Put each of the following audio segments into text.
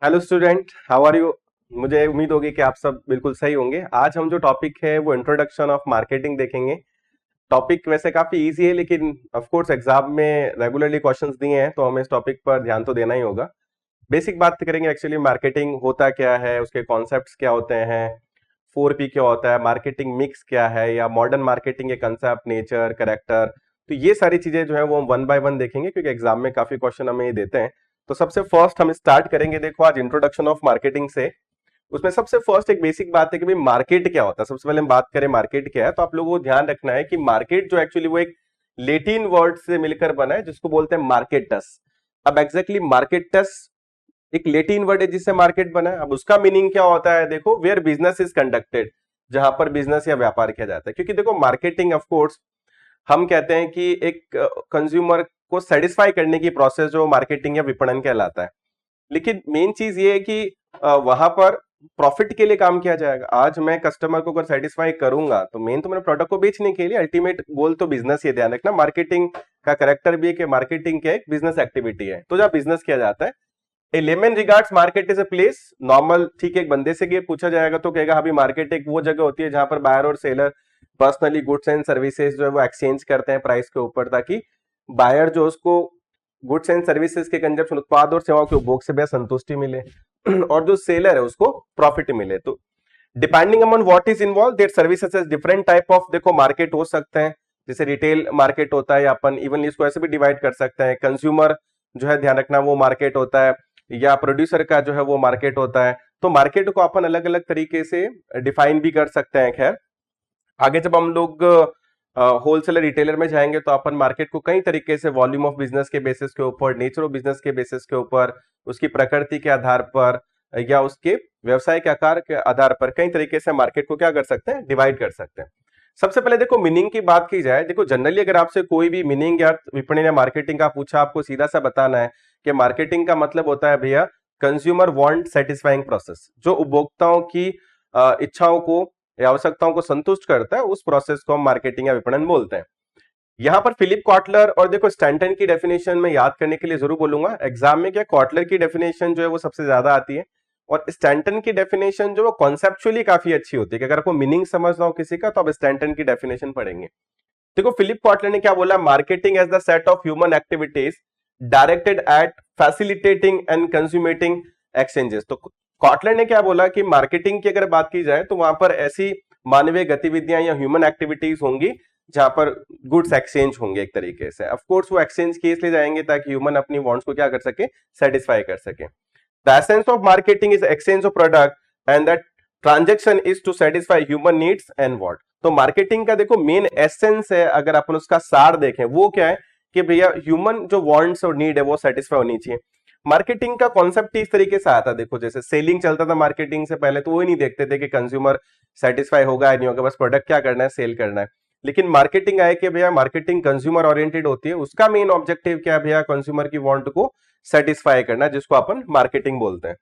Hello student, how are you. मुझे उम्मीद होगी कि आप सब बिल्कुल सही होंगे। आज हम जो टॉपिक है वो इंट्रोडक्शन ऑफ मार्केटिंग देखेंगे। टॉपिक वैसे काफी इजी है, लेकिन ऑफ कोर्स एग्जाम में रेगुलरली क्वेश्चंस दिए हैं तो हमें इस टॉपिक पर ध्यान तो देना ही होगा। बेसिक बात करेंगे एक्चुअली मार्केटिंग होता क्या है, उसके कॉन्सेप्ट्स क्या होते हैं, 4P क्या होता है, मार्केटिंग मिक्स क्या है, या मॉडर्न मार्केटिंग के कंसेप्ट, नेचर, करेक्टर। तो ये सारी चीजें जो है वो हम वन बाय वन देखेंगे, क्योंकि एग्जाम में काफी क्वेश्चन हमें ये देते हैं। तो सबसे फर्स्ट हम स्टार्ट करेंगे, देखो आज इंट्रोडक्शन ऑफ मार्केटिंग से। उसमें सबसे फर्स्ट एक बेसिक बात है कि भाई मार्केट क्या होता है। सबसे पहले हम बात करें मार्केट क्या है, तो आप लोगों को ध्यान रखना है कि मार्केट जो एक्चुअली वो एक लेटिन वर्ड से मिलकर बना है, जिसको बोलते हैं मार्केटस। अब एग्जैक्टली मार्केटस एक लेटिन वर्ड है जिससे मार्केट बना है। अब उसका मीनिंग क्या होता है, देखो वेयर बिजनेस इज कंडक्टेड, जहां पर बिजनेस या व्यापार किया जाता है। क्योंकि देखो मार्केटिंग ऑफ कोर्स हम कहते हैं कि एक कंज्यूमर को सेटिस्फाई करने की प्रोसेस जो मार्केटिंग या विपणन कहलाता है। लेकिन मेन चीज ये है कि वहां पर प्रॉफिट के लिए काम किया जाएगा। आज मैं कस्टमर को अगर सेटिस्फाई करूंगा तो मेन तो मेरे प्रोडक्ट को बेचने के लिए, अल्टीमेट गोल तो बिजनेस। ये ध्यान रखना, मार्केटिंग का करेक्टर भी है कि मार्केटिंग क्या एक बिजनेस एक्टिविटी है। तो जहां बिजनेस किया जाता है, a layman regards market is a place. Normal ठीक है, एक बंदे से पूछा जाएगा तो कहेगा अभी मार्केट एक वो जगह होती है जहां पर बायर और seller personally goods and services जो है वो एक्सचेंज करते हैं प्राइस के ऊपर, ताकि बायर जो उसको गुड्स एंड सर्विसेज के कंजप्शन, उत्पाद और सेवाओं के उपभोग से बेहद संतुष्टि मिले और जो सेलर है उसको प्रॉफिट मिले। तो depending upon what is involve their services is different type of, देखो मार्केट हो सकते हैं। जैसे रिटेल मार्केट होता है, या अपन इवनली इसको ऐसे भी डिवाइड कर सकते हैं, कंज्यूमर जो है ध्यान रखना वो मार्केट होता है, या प्रोड्यूसर का जो है वो मार्केट होता है। तो मार्केट को अपन अलग अलग तरीके से डिफाइन भी कर सकते हैं। खैर आगे जब हम लोग होलसेलर रिटेलर में जाएंगे तो अपन मार्केट को कई तरीके से वॉल्यूम ऑफ बिजनेस के बेसिस के ऊपर, नेचर ऑफ बिजनेस के बेसिस के ऊपर, उसकी प्रकृति के आधार पर, या उसके व्यवसाय के आकार के आधार पर कई तरीके से मार्केट को क्या कर सकते हैं, डिवाइड कर सकते हैं। सबसे पहले देखो मीनिंग की बात की जाए, देखो जनरली अगर आपसे कोई भी मीनिंग या विपणन या मार्केटिंग का पूछा, आपको सीधा सा बताना है कि मार्केटिंग का मतलब होता है भैया कंज्यूमर वांट सेटिस्फाइंग प्रोसेस, जो उपभोक्ताओं की इच्छाओं को या आवश्यकताओं को संतुष्ट करता है, उस प्रोसेस को हम मार्केटिंग या विपणन बोलते हैं। यहां पर फिलिप कॉटलर और देखो स्टैंटन की डेफिनेशन में याद करने के लिए जरूर बोलूंगा। एग्जाम में क्या कॉटलर की डेफिनेशन जो है वो सबसे ज्यादा आती है, और स्टैंटन की डेफिनेशन जो वो कॉन्सेप्चुअली काफी अच्छी होती है कि अगर आपको मीनिंग समझना हो किसी का तो आप स्टैंटन की डेफिनेशन पढ़ेंगे। देखो फिलिप कॉटलर ने क्या बोला, marketing as the set of human activities directed at facilitating and consummating exchanges. तो कॉटलर ने क्या बोला कि मार्केटिंग की अगर बात की जाए तो वहां पर ऐसी मानवीय गतिविधियां या ह्यूमन एक्टिविटीज होंगी जहां पर गुड्स एक्सचेंज होंगे एक तरीके से। ऑफ कोर्स वो एक्सचेंज के इसलिए जाएंगे ताकि ह्यूमन अपनी वांट्स को क्या कर सके, सेटिस्फाई कर सके। The essence of marketing is exchange of product and that transaction is to satisfy human needs and want. तो मार्केटिंग का देखो मेन एसेंस है, अगर अपन उसका सार देखें वो क्या है कि भैया ह्यूमन जो वांट्स और नीड है वो सेटिस्फाई होनी चाहिए। मार्केटिंग का कॉन्सेप्ट इस तरीके से आता, देखो जैसे सेलिंग चलता था मार्केटिंग से पहले, तो वो ही नहीं देखते थे कि कंज्यूमर सेटिस्फाई होगा या नहीं होगा, बस प्रोडक्ट क्या करना है, सेल करना है। लेकिन मार्केटिंग आए कि भैया मार्केटिंग कंज्यूमर ओरिएंटेड होती है, उसका मेन ऑब्जेक्टिव क्या है भैया, कंज्यूमर की वांट को सेटिस्फाई करना, जिसको अपन मार्केटिंग बोलते हैं।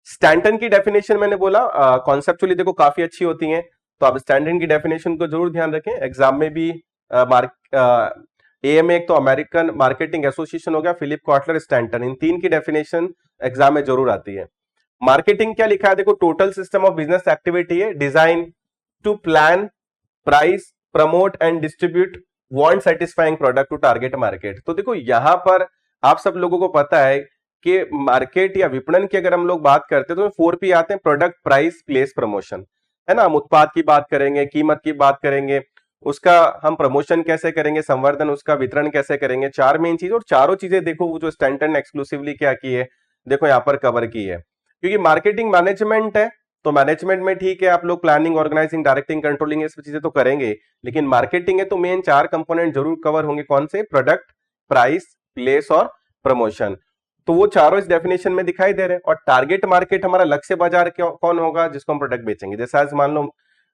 स्टैंटन की डेफिनेशन मैंने बोला कॉन्सेप्चुअली देखो काफी अच्छी होती है, तो आप स्टैंटन की डेफिनेशन को जरूर ध्यान रखें। एग्जाम में भी एएमए एक तो अमेरिकन मार्केटिंग एसोसिएशन हो गया, फिलिप कॉटलर, स्टैंटन, इन तीन की डेफिनेशन एग्जाम में जरूर आती है। मार्केटिंग क्या लिखा है, देखो total system of business activity है design to plan, price, promote and distribute want satisfying product to target market. तो देखो यहां पर आप सब लोगों को पता है कि मार्केट या विपणन की अगर हम लोग बात करते हैं तो 4P आते हैं, प्रोडक्ट, प्राइस, प्लेस, प्रमोशन, है ना। हम उत्पाद की बात करेंगे, कीमत की बात करेंगे, उसका हम प्रमोशन कैसे करेंगे, संवर्धन, उसका वितरण कैसे करेंगे, चार मेन चीज। और चारों चीजें देखो वो जो स्टैंटन ने एक्सक्लूसिवली क्या की है, देखो यहाँ पर कवर की है। क्योंकि मार्केटिंग मैनेजमेंट है, तो मैनेजमेंट में ठीक है आप लोग प्लानिंग, ऑर्गेनाइजिंग, डायरेक्टिंग, कंट्रोलिंग ये सब चीजें तो करेंगे, लेकिन मार्केटिंग है तो मेन चार कंपोनेंट जरूर कवर होंगे। कौन से, प्रोडक्ट, प्राइस, प्लेस और प्रमोशन। तो वो चारों इस डेफिनेशन में दिखाई दे रहे हैं। और टारगेट मार्केट हमारा लक्ष्य बाजार कौन होगा, जिसको हम प्रोडक्ट बेचेंगे। जैसे आज मान लो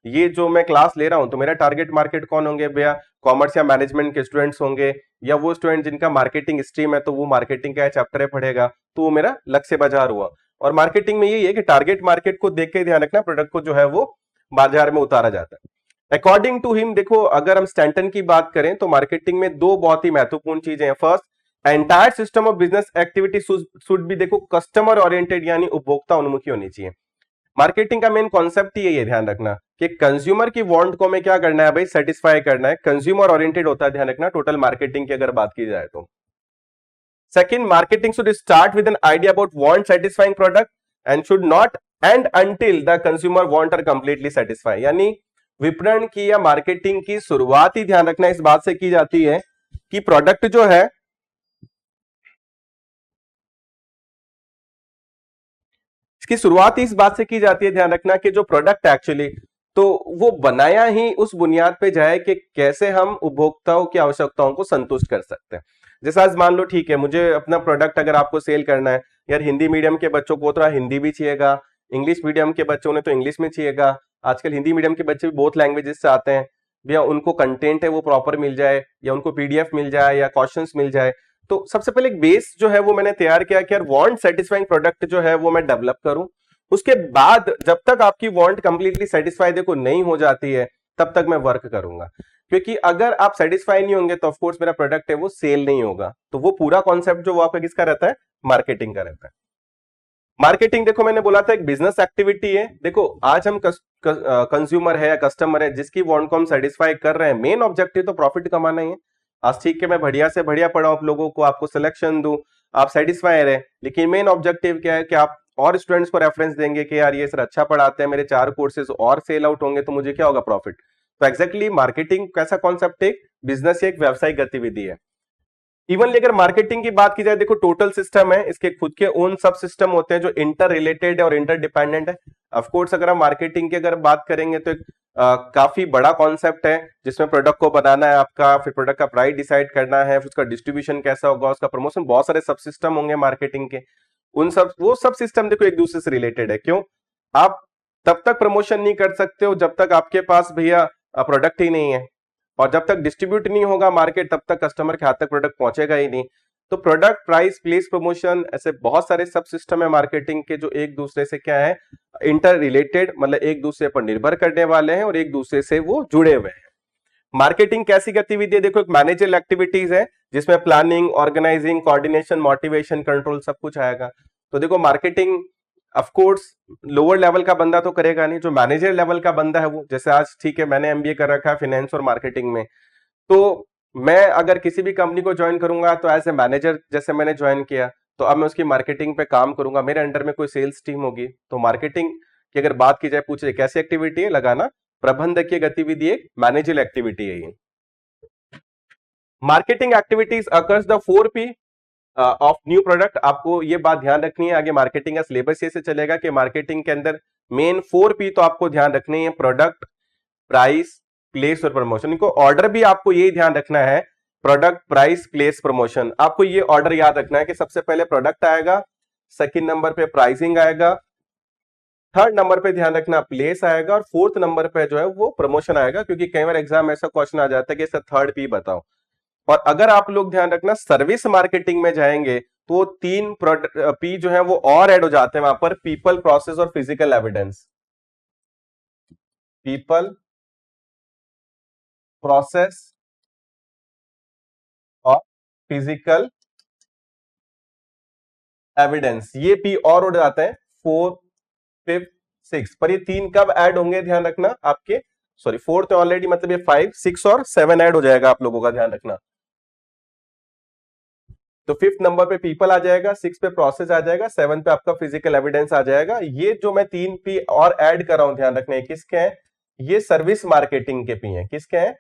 ये जो मैं क्लास ले रहा हूं तो मेरा टारगेट मार्केट कौन होंगे भैया, कॉमर्स या मैनेजमेंट के स्टूडेंट्स होंगे, या वो स्टूडेंट जिनका मार्केटिंग स्ट्रीम है तो वो मार्केटिंग का चैप्टर है पढ़ेगा, तो वो मेरा लक्ष्य बाजार हुआ। और मार्केटिंग में यही है कि टारगेट मार्केट को देख के ध्यान रखना, प्रोडक्ट को जो है वो बाजार में उतारा जाता है। अकॉर्डिंग टू हिम, देखो अगर हम स्टैंटन की बात करें तो मार्केटिंग में दो बहुत ही महत्वपूर्ण चीजें हैं। First, entire system of business activity should भी देखो कस्टमर ओरिएंटेड यानी उपभोक्ता उन्मुखी होनी चाहिए। मार्केटिंग का मेन कॉन्सेप्ट ही ये ध्यान रखना कि कंज्यूमर की वांट को हमें क्या करना है भाई, सेटिस्फाई करना है। कंज्यूमर ओरिएंटेड होता है, ध्यान रखना टोटल मार्केटिंग की अगर बात की जाए तो। Second, marketing should start with an idea about want satisfying product and should not end until the consumer want are completely satisfy. यानी विपणन की या मार्केटिंग की शुरुआत ही ध्यान रखना इस बात से की जाती है कि प्रोडक्ट जो है, इसकी शुरुआत ही इस बात से की जाती है, ध्यान रखना कि जो प्रोडक्ट एक्चुअली तो वो बनाया ही उस बुनियाद पे जाए कि कैसे हम उपभोक्ताओं की आवश्यकताओं को संतुष्ट कर सकते हैं। जैसे आज मान लो ठीक है, मुझे अपना प्रोडक्ट अगर आपको सेल करना है, यार हिंदी मीडियम के बच्चों को थोड़ा हिंदी भी चाहिएगा, इंग्लिश मीडियम के बच्चों ने तो इंग्लिश में चाहिएगा, आजकल हिंदी मीडियम के बच्चे भी बहुत लैंग्वेजेस से आते हैं भैया, उनको कंटेंट है वो प्रॉपर मिल जाए या उनको पीडीएफ मिल जाए या क्वेश्चंस मिल जाए। तो सबसे पहले एक बेस जो है वो मैंने तैयार किया कि यार वांट सेटिस्फाइंग प्रोडक्ट जो है वो मैं डेवलप करूं। उसके बाद जब तक आपकी वांट कंप्लीटली सेटिस्फाई देखो नहीं हो जाती है तब तक मैं वर्क करूंगा, क्योंकि अगर आप सेटिस्फाई नहीं होंगे तो ऑफ कोर्स मेरा प्रोडक्ट है वो सेल नहीं होगा। तो वो पूरा कॉन्सेप्ट जो वो आपका किसका रहता है, मार्केटिंग का रहता है। मार्केटिंग देखो मैंने बोला था एक बिजनेस एक्टिविटी है। देखो आज हम कंज्यूमर है या कस्टमर है जिसकी वांट को हम सेटिस्फाई कर रहे हैं, मेन ऑब्जेक्टिव तो प्रॉफिट कमाना ही है। आज ठीक है मैं बढ़िया से बढ़िया पढ़ाऊं आप लोगों को, आपको सिलेक्शन दूं, आप सेटिस्फाई रहे, लेकिन मेन ऑब्जेक्टिव क्या है कि आप और स्टूडेंट्स को रेफरेंस देंगे कि यार ये सर अच्छा पढ़ाते हैं, मेरे 4 कोर्सेज और सेल आउट होंगे तो मुझे क्या होगा, प्रॉफिट। तो एग्जैक्टली मार्केटिंग कैसा कॉन्सेप्ट है, बिजनेस एक व्यवसायिक गतिविधि है। इवनली अगर मार्केटिंग की बात की जाए, देखो टोटल सिस्टम है, इसके खुद के ओन सब सिस्टम होते हैं जो इंटर रिलेटेड है और इंटर डिपेंडेंट है। ऑफ कोर्स अगर हम मार्केटिंग की अगर बात करेंगे तो एक काफी बड़ा कॉन्सेप्ट है जिसमें प्रोडक्ट को बनाना है आपका, फिर प्रोडक्ट का प्राइस डिसाइड करना है, फिर उसका डिस्ट्रीब्यूशन कैसा होगा, उसका प्रमोशन, बहुत सारे सब सिस्टम होंगे मार्केटिंग के। उन सब वो सब सिस्टम देखो एक दूसरे से रिलेटेड है। क्यों, आप तब तक प्रमोशन नहीं कर सकते हो जब तक आपके पास भैया प्रोडक्ट ही नहीं है, और जब तक डिस्ट्रीब्यूट नहीं होगा मार्केट तब तक कस्टमर के हाथ तक प्रोडक्ट पहुंचेगा ही नहीं। तो प्रोडक्ट, प्राइस, प्लेस, प्रमोशन, ऐसे बहुत सारे सब सिस्टम है मार्केटिंग के जो एक दूसरे से क्या है, इंटर रिलेटेड, मतलब एक दूसरे पर निर्भर करने वाले हैं और एक दूसरे से वो जुड़े हुए हैं। मार्केटिंग कैसी गतिविधि है, देखो एक मैनेजरल एक्टिविटीज है जिसमें planning, organising, coordination, motivation, control सब कुछ आएगा। तो देखो marketing of course lower level का बंदा तो करेगा नहीं, जो मैनेजर लेवल का बंदा है वो, जैसे आज ठीक है मैंने एमबीए कर रखा है फाइनेंस और मार्केटिंग में, तो मैं अगर किसी भी कंपनी को ज्वाइन करूंगा तो एज ए मैनेजर जैसे मैंने ज्वाइन किया, तो अब मैं उसकी मार्केटिंग पे काम करूंगा, मेरे अंडर में कोई सेल्स टीम होगी। तो मार्केटिंग की अगर बात की जाए, पूछे कैसी एक्टिविटी है, लगाना प्रबंधकीय गतिविधि, एक मैनेजरल एक्टिविटी है ये। Marketing activities occurs the 4P of new product. आपको ये बात ध्यान रखनी है, आगे मार्केटिंग का सिलेबस से चलेगा कि मार्केटिंग के अंदर मेन 4P तो आपको ध्यान रखनी है, प्रोडक्ट, प्राइस, प्लेस और प्रमोशन। इनको ऑर्डर भी आपको यही ध्यान रखना है, प्रोडक्ट, प्राइस, प्लेस, प्रमोशन। आपको ये ऑर्डर याद रखना है कि सबसे पहले प्रोडक्ट आएगा, सेकंड नंबर पे प्राइसिंग आएगा, थर्ड नंबर पे ध्यान रखना प्लेस आएगा, और फोर्थ नंबर पे जो है वो प्रमोशन आएगा, क्योंकि कई बार एग्जाम ऐसा क्वेश्चन आ जाता है कि इसका थर्ड पी बताओ। और अगर आप लोग ध्यान रखना सर्विस मार्केटिंग में जाएंगे तो 3 पी जो है वो और ऐड हो जाते हैं वहां पर, पीपल, प्रोसेस और फिजिकल एविडेंस। पीपल, प्रोसेस और फिजिकल एविडेंस, ये पी और उड़ जाते हैं 4, 5, 6 पर। ये 3 कब ऐड होंगे ध्यान रखना आपके, सॉरी 4 तो ऑलरेडी, मतलब ये 5, 6 और 7 ऐड हो जाएगा आप लोगों का, ध्यान रखना। तो 5th नंबर पे पीपल आ जाएगा, 6 पे प्रोसेस आ जाएगा, 7 पे आपका फिजिकल एविडेंस आ जाएगा। ये जो मैं 3 पी और ऐड कर रहा हूं ध्यान रखना, किसके हैं, ये सर्विस मार्केटिंग के पी हैं। किसके हैं,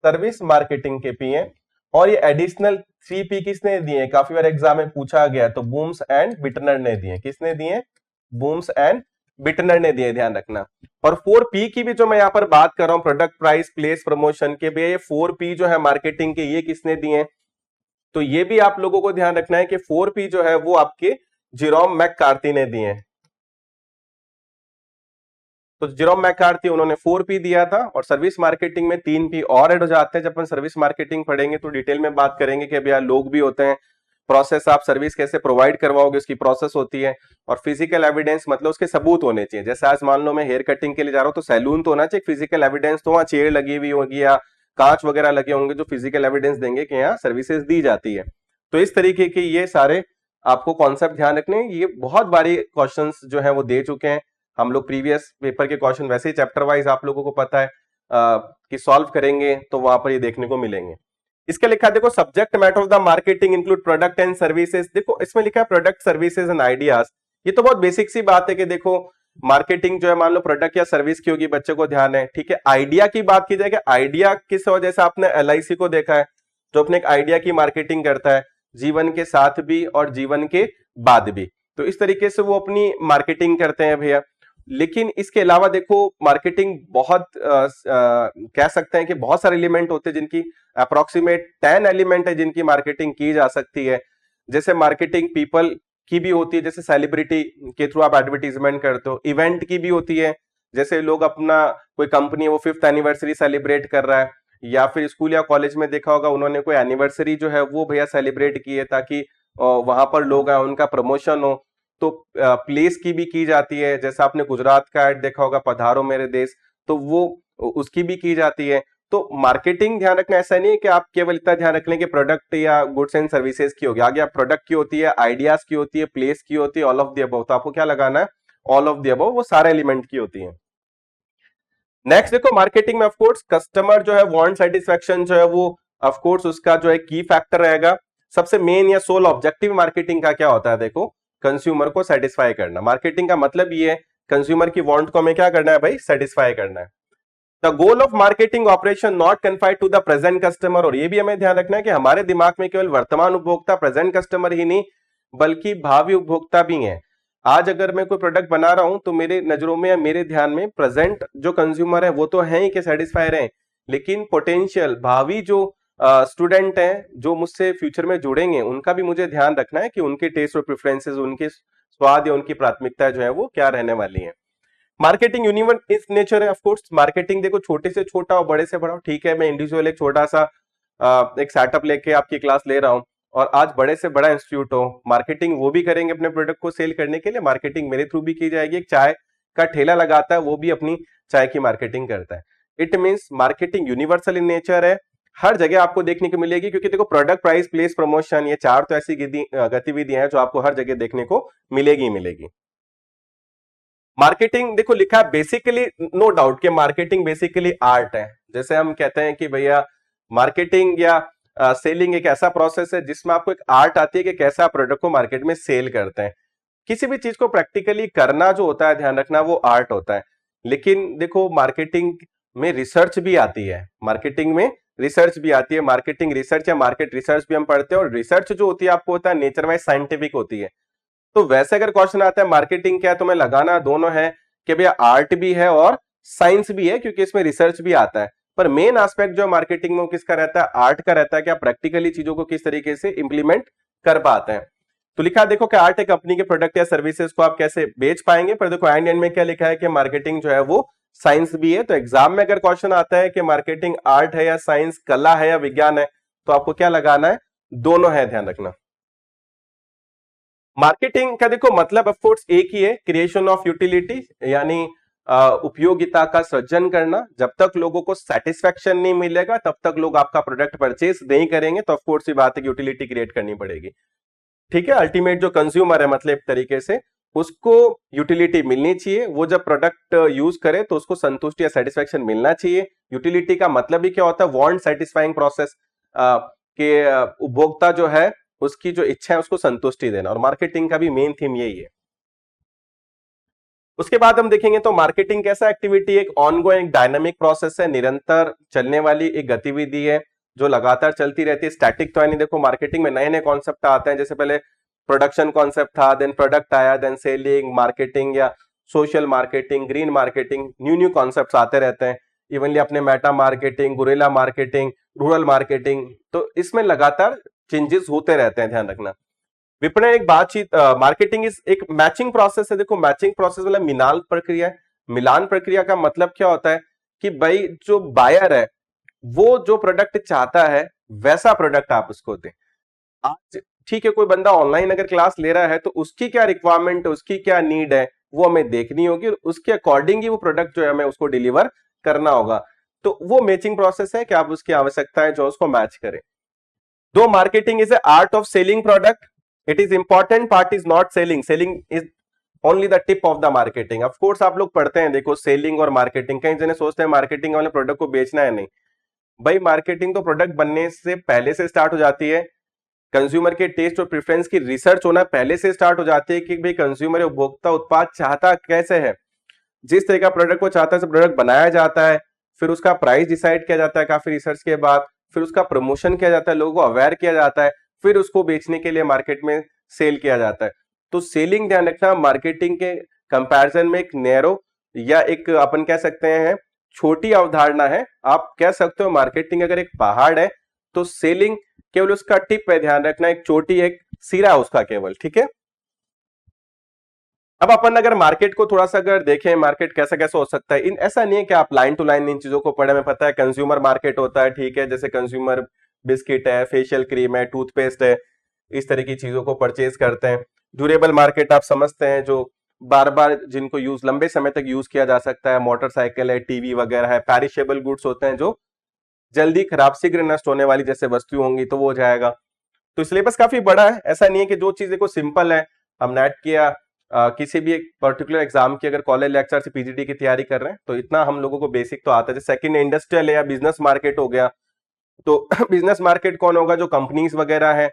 सर्विस मार्केटिंग के पी हैं। और ये एडिशनल 3 पी किसने दिए, काफी बार एग्जाम में पूछा गया, तो बूम्स एंड बिटनर ने दिए। किसने दिए, बूम्स एंड बिटनर ने दिए, ध्यान रखना। और 4P की भी जो मैं यहां पर बात कर रहा हूं, प्रोडक्ट, प्राइस, प्लेस, प्रमोशन के भी, ये 4P जो है मार्केटिंग के, ये किसने दिए, तो ये भी आप लोगों को ध्यान रखना है कि 4P जो है वो आपके जेरोम मैककार्थी ने दिए हैं। तो जेरोम मैककार्थी उन्होंने 4P दिया था, और सर्विस मार्केटिंग में 3P और ऐड हो जाते हैं। जब अपन सर्विस मार्केटिंग पढ़ेंगे तो डिटेल में बात करेंगे कि भैया लोग भी होते हैं, प्रोसेस, आप सर्विस कैसे प्रोवाइड करवाओगे उसकी प्रोसेस होती है, और फिजिकल एविडेंस मतलब उसके सबूत होने चाहिए। जैसे आज मान लो मैं हेयर कटिंग के लिए जा रहा हूं तो सैलून तो होना चाहिए, फिजिकल एविडेंस तो वहां चेयर लगी हुई होगी या कांच वगैरह लगे होंगे जो फिजिकल एविडेंस देंगे कि यहाँ सर्विसेज दी जाती है। तो इस तरीके के ये सारे आपको कॉन्सेप्ट ध्यान रखने हैं। ये बहुत बारी क्वेश्चंस जो है वो दे चुके हैं हम लोग, प्रीवियस पेपर के क्वेश्चन वैसे ही चैप्टर वाइज आप लोगों को पता है कि सॉल्व करेंगे तो वहां पर ये देखने को मिलेंगे। इसके लिखा है देखो, subject matter of the marketing include product and services. देखो इसमें लिखा है प्रोडक्ट सर्विसेज एंड आइडियाज। ये तो बहुत बेसिक सी बात है कि देखो मार्केटिंग जो है मान लो प्रोडक्ट या सर्विस की होगी, बच्चे को ध्यान है, ठीक है। आइडिया की बात की जाएगी, आइडिया किस वजह से आपने LIC को देखा है जो अपने एक आइडिया की मार्केटिंग करता है, जीवन के साथ भी और जीवन के बाद भी, तो इस तरीके से वो अपनी मार्केटिंग करते हैं भैया। लेकिन इसके अलावा देखो मार्केटिंग बहुत कह सकते हैं कि बहुत सारे एलिमेंट होते हैं जिनकी अप्रोक्सीमेट 10 एलिमेंट है जिनकी मार्केटिंग की जा सकती है। जैसे मार्केटिंग पीपल की भी होती है, जैसे सेलिब्रिटी के थ्रू आप एडवर्टीजमेंट करते हो। इवेंट की भी होती है, जैसे लोग अपना कोई कंपनी है वो 5th एनिवर्सरी सेलिब्रेट कर रहा है, या फिर स्कूल या कॉलेज में देखा होगा उन्होंने कोई एनिवर्सरी जो है वो भैया सेलिब्रेट की है ताकि वहां पर लोग आए, उनका प्रमोशन हो। तो प्लेस की भी की जाती है, जैसा आपने गुजरात का एड देखा होगा पधारो मेरे देश, तो वो उसकी भी की जाती है। तो मार्केटिंग ध्यान रखना ऐसा नहीं है कि आप केवल इतना ध्यान रख लें कि प्रोडक्ट या गुड्स एंड सर्विसेज की होगी, आगे आप प्रोडक्ट की होती है, आइडियाज की होती है, प्लेस की होती है, ऑल ऑफ द अबव। तो आपको क्या लगाना है, ऑल ऑफ द अबव, वो सारे एलिमेंट की होती है। नेक्स्ट देखो मार्केटिंग में ऑफ कोर्स कस्टमर जो है वांट सेटिस्फेक्शन जो है वो ऑफ कोर्स उसका जो है की फैक्टर रहेगा। सबसे मेन या सोल ऑब्जेक्टिव मार्केटिंग का क्या होता है, देखो कंज्यूमर को सेटिस्फाई करना। मार्केटिंग का मतलब ये है कंज्यूमर की वांट को हमें क्या करना है भाई, सेटिस्फाई करना है। The goal of marketing operation not confined to the present customer, और ये भी हमें ध्यान रखना है कि हमारे दिमाग में केवल वर्तमान उपभोक्ता प्रेजेंट कस्टमर ही नहीं बल्कि भावी उपभोक्ता भी हैं। आज अगर मैं कोई प्रोडक्ट बना रहा हूं तो मेरे नजरों में या मेरे ध्यान में प्रेजेंट जो कंज्यूमर है वो तो है ही कि सेटिस्फाई रहे, लेकिन पोटेंशियल भावी जो स्टूडेंट हैं जो मुझसे फ्यूचर में जुड़ेंगे उनका भी मुझे ध्यान रखना है कि उनके टेस्ट और प्रेफरेंसेस, उनके स्वाद या उनकी प्राथमिकता जो है वो क्या रहने वाली है। मार्केटिंग यूनिवर्सल इस नेचर है ऑफ कोर्स। मार्केटिंग देखो छोटे से छोटा और बड़े से बड़ा, ठीक है मैं इंडिविजुअल एक छोटा सा एक सेटअप लेके आपकी क्लास ले रहा हूं, और आज बड़े से बड़ा इंस्टीट्यूट हो, मार्केटिंग वो भी करेंगे अपने प्रोडक्ट को सेल करने के लिए, मार्केटिंग मेरे थ्रू भी की जाएगी। एक चाय का ठेला लगाता है वो भी अपनी चाय की मार्केटिंग करता है। It means marketing universal in nature है, हर जगह आपको देखने को मिलेगी, क्योंकि देखो प्रोडक्ट, प्राइस, प्लेस, प्रमोशन, ये चार तो ऐसी गतिविधियां हैं जो आपको हर जगह देखने को मिलेगी मिलेगी। मार्केटिंग देखो लिखा है बेसिकली, नो डाउट कि मार्केटिंग बेसिकली आर्ट है। जैसे हम कहते हैं कि भैया मार्केटिंग या सेलिंग एक ऐसा प्रोसेस है जिसमें आपको एक आर्ट आती है कि कैसे आप प्रोडक्ट को मार्केट में सेल करते हैं। किसी भी चीज को प्रैक्टिकली करना जो होता है, ध्यान रखना, वो आर्ट होता है। लेकिन देखो मार्केटिंग में रिसर्च भी आती है, मार्केटिंग में रिसर्च भी आती है, मार्केटिंग रिसर्च या मार्केट रिसर्च भी हम पढ़ते हैं, और रिसर्च जो होती है आपको होता है नेचर वाइज साइंटिफिक होती है। तो वैसे अगर क्वेश्चन आता है मार्केटिंग क्या है, तो मैं लगाना दोनों है कि भैया आर्ट भी है और साइंस भी है, क्योंकि इसमें रिसर्च भी आता है। पर मेन एस्पेक्ट जो मार्केटिंग में किसका रहता है, आर्ट का रहता है कि आप प्रैक्टिकली चीजों को किस तरीके से इंप्लीमेंट कर पाते हैं। तो लिखा देखो कि आर्ट है कंपनी के प्रोडक्ट या सर्विसेज को आप कैसे बेच पाएंगे, पर देखो एंड एंड में क्या लिखा है कि मार्केटिंग जो है वो साइंस भी है। तो एग्जाम में अगर क्वेश्चन आता है कि मार्केटिंग आर्ट है या साइंस, कला है या विज्ञान है, तो आपको क्या लगाना है, दोनों है, ध्यान रखना। मार्केटिंग का देखो मतलब ऑफ कोर्स एक ही है, क्रिएशन ऑफ यूटिलिटी, यानी उपयोगिता का सृजन करना। जब तक लोगों को सेटिस्फेक्शन नहीं मिलेगा तब तक लोग आपका प्रोडक्ट परचेज नहीं करेंगे, तो ऑफ कोर्स ये बात है कि यूटिलिटी क्रिएट करनी पड़ेगी, ठीक है। अल्टीमेट जो कंज्यूमर है मतलब एक तरीके से उसको यूटिलिटी मिलनी चाहिए, वो जब प्रोडक्ट यूज करे तो उसको संतुष्टि या सेटिस्फेक्शन मिलना चाहिए। यूटिलिटी का मतलब ही क्या होता है, वांट सेटिस्फाइंग प्रोसेस, के उपभोक्ता जो है उसकी जो इच्छा है उसको संतुष्टि देना, और मार्केटिंग का भी मेन थीम यही है। उसके बाद हम देखेंगे तो मार्केटिंग कैसा एक्टिविटी, एक ऑनगोइंग डायनामिक प्रोसेस है, निरंतर चलने वाली एक गतिविधि है जो लगातार चलती रहती है, स्टैटिक तो है नहीं। देखो मार्केटिंग में नए नए कॉन्सेप्ट आते हैं, जैसे पहले प्रोडक्शन कॉन्सेप्ट था, देन प्रोडक्ट आया, देन सेलिंग, मार्केटिंग या social marketing, green marketing, new new concept आते रहते हैं। इवनली अपने meta marketing, guerrilla marketing, rural marketing, तो इसमें लगातार चेंजेस होते रहते हैं, ध्यान रखना। विपणन एक बातचीत, मार्केटिंग इज एक मैचिंग प्रोसेस है। देखो मैचिंग प्रोसेस मतलब मिलान प्रक्रिया है। मिलान प्रक्रिया का मतलब क्या होता है कि भाई जो बायर है वो जो प्रोडक्ट चाहता है वैसा प्रोडक्ट आप उसको दें। आज ठीक है कोई बंदा ऑनलाइन अगर क्लास ले रहा है तो उसकी क्या रिक्वायरमेंट है, उसकी क्या नीड है, वो हमें देखनी होगी, और उसके अकॉर्डिंग ही वो प्रोडक्ट जो है हमें उसको डिलीवर करना होगा। तो वो मैचिंग प्रोसेस है कि आप उसकी आवश्यकताएं जो उसको मैच करें। दो marketing is a art of selling product, it is important part is not selling, selling is only the tip of the marketing. Of course आप लोग पढ़ते हैं, देखो सेलिंग और मार्केटिंग, कई जने सोचते हैं मार्केटिंग वाले प्रोडक्ट को बेचना है, नहीं भाई, मार्केटिंग तो प्रोडक्ट बनने से पहले से स्टार्ट हो जाती है, कंज्यूमर के टेस्ट और प्रेफरेंस की रिसर्च होना पहले से स्टार्ट हो जाती है कि भाई कंज्यूमर उपभोक्ता उत्पाद चाहता कैसे है, जिस तरह का प्रोडक्ट को चाहता है प्रोडक्ट बनाया जाता है, फिर उसका प्राइस डिसाइड किया जाता है काफी रिसर्च के बाद, फिर उसका प्रमोशन किया जाता है, लोगों को अवेयर किया जाता है, फिर उसको बेचने के लिए मार्केट में सेल किया जाता है। तो सेलिंग ध्यान रखना मार्केटिंग के कंपैरिजन में एक नैरो या एक अपन कह सकते हैं छोटी अवधारणा है। आप कह सकते हो मार्केटिंग अगर एक पहाड़ है तो सेलिंग केवल उसका टिप है, ध्यान रखना एक चोटी एक सिरा उसका केवल, ठीक है। अब अपन अगर मार्केट को थोड़ा सा अगर देखें, मार्केट कैसा कैसा हो सकता है, इन ऐसा नहीं है कि आप लाइन टू लाइन इन चीजों को पढ़े, में पता है कंज्यूमर मार्केट होता है, ठीक है, जैसे कंज्यूमर बिस्किट है, फेशियल क्रीम है, टूथपेस्ट है, इस तरह की चीजों को परचेज करते हैं। ड्यूरेबल मार्केट आप समझते हैं, जो बार बार जिनको यूज लंबे समय तक यूज किया जा सकता है, मोटरसाइकिल है, टीवी वगैरह है। पैरिशेबल गुड्स होते हैं जो जल्दी खराब शीघ्र नष्ट होने वाली जैसे वस्तु होंगी तो वो हो जाएगा। तो सिलेबस काफी बड़ा है, ऐसा नहीं है कि जो चीजें को सिंपल है, हम नेट किया किसी भी एक पर्टिकुलर एग्जाम की अगर कॉलेज लेक्चर से पीजीडी की तैयारी कर रहे हैं तो इतना हम लोगों को बेसिक तो आता है। जैसे सेकंड इंडस्ट्रियल है या बिजनेस मार्केट हो गया, तो बिजनेस मार्केट कौन होगा, जो कंपनीज वगैरह है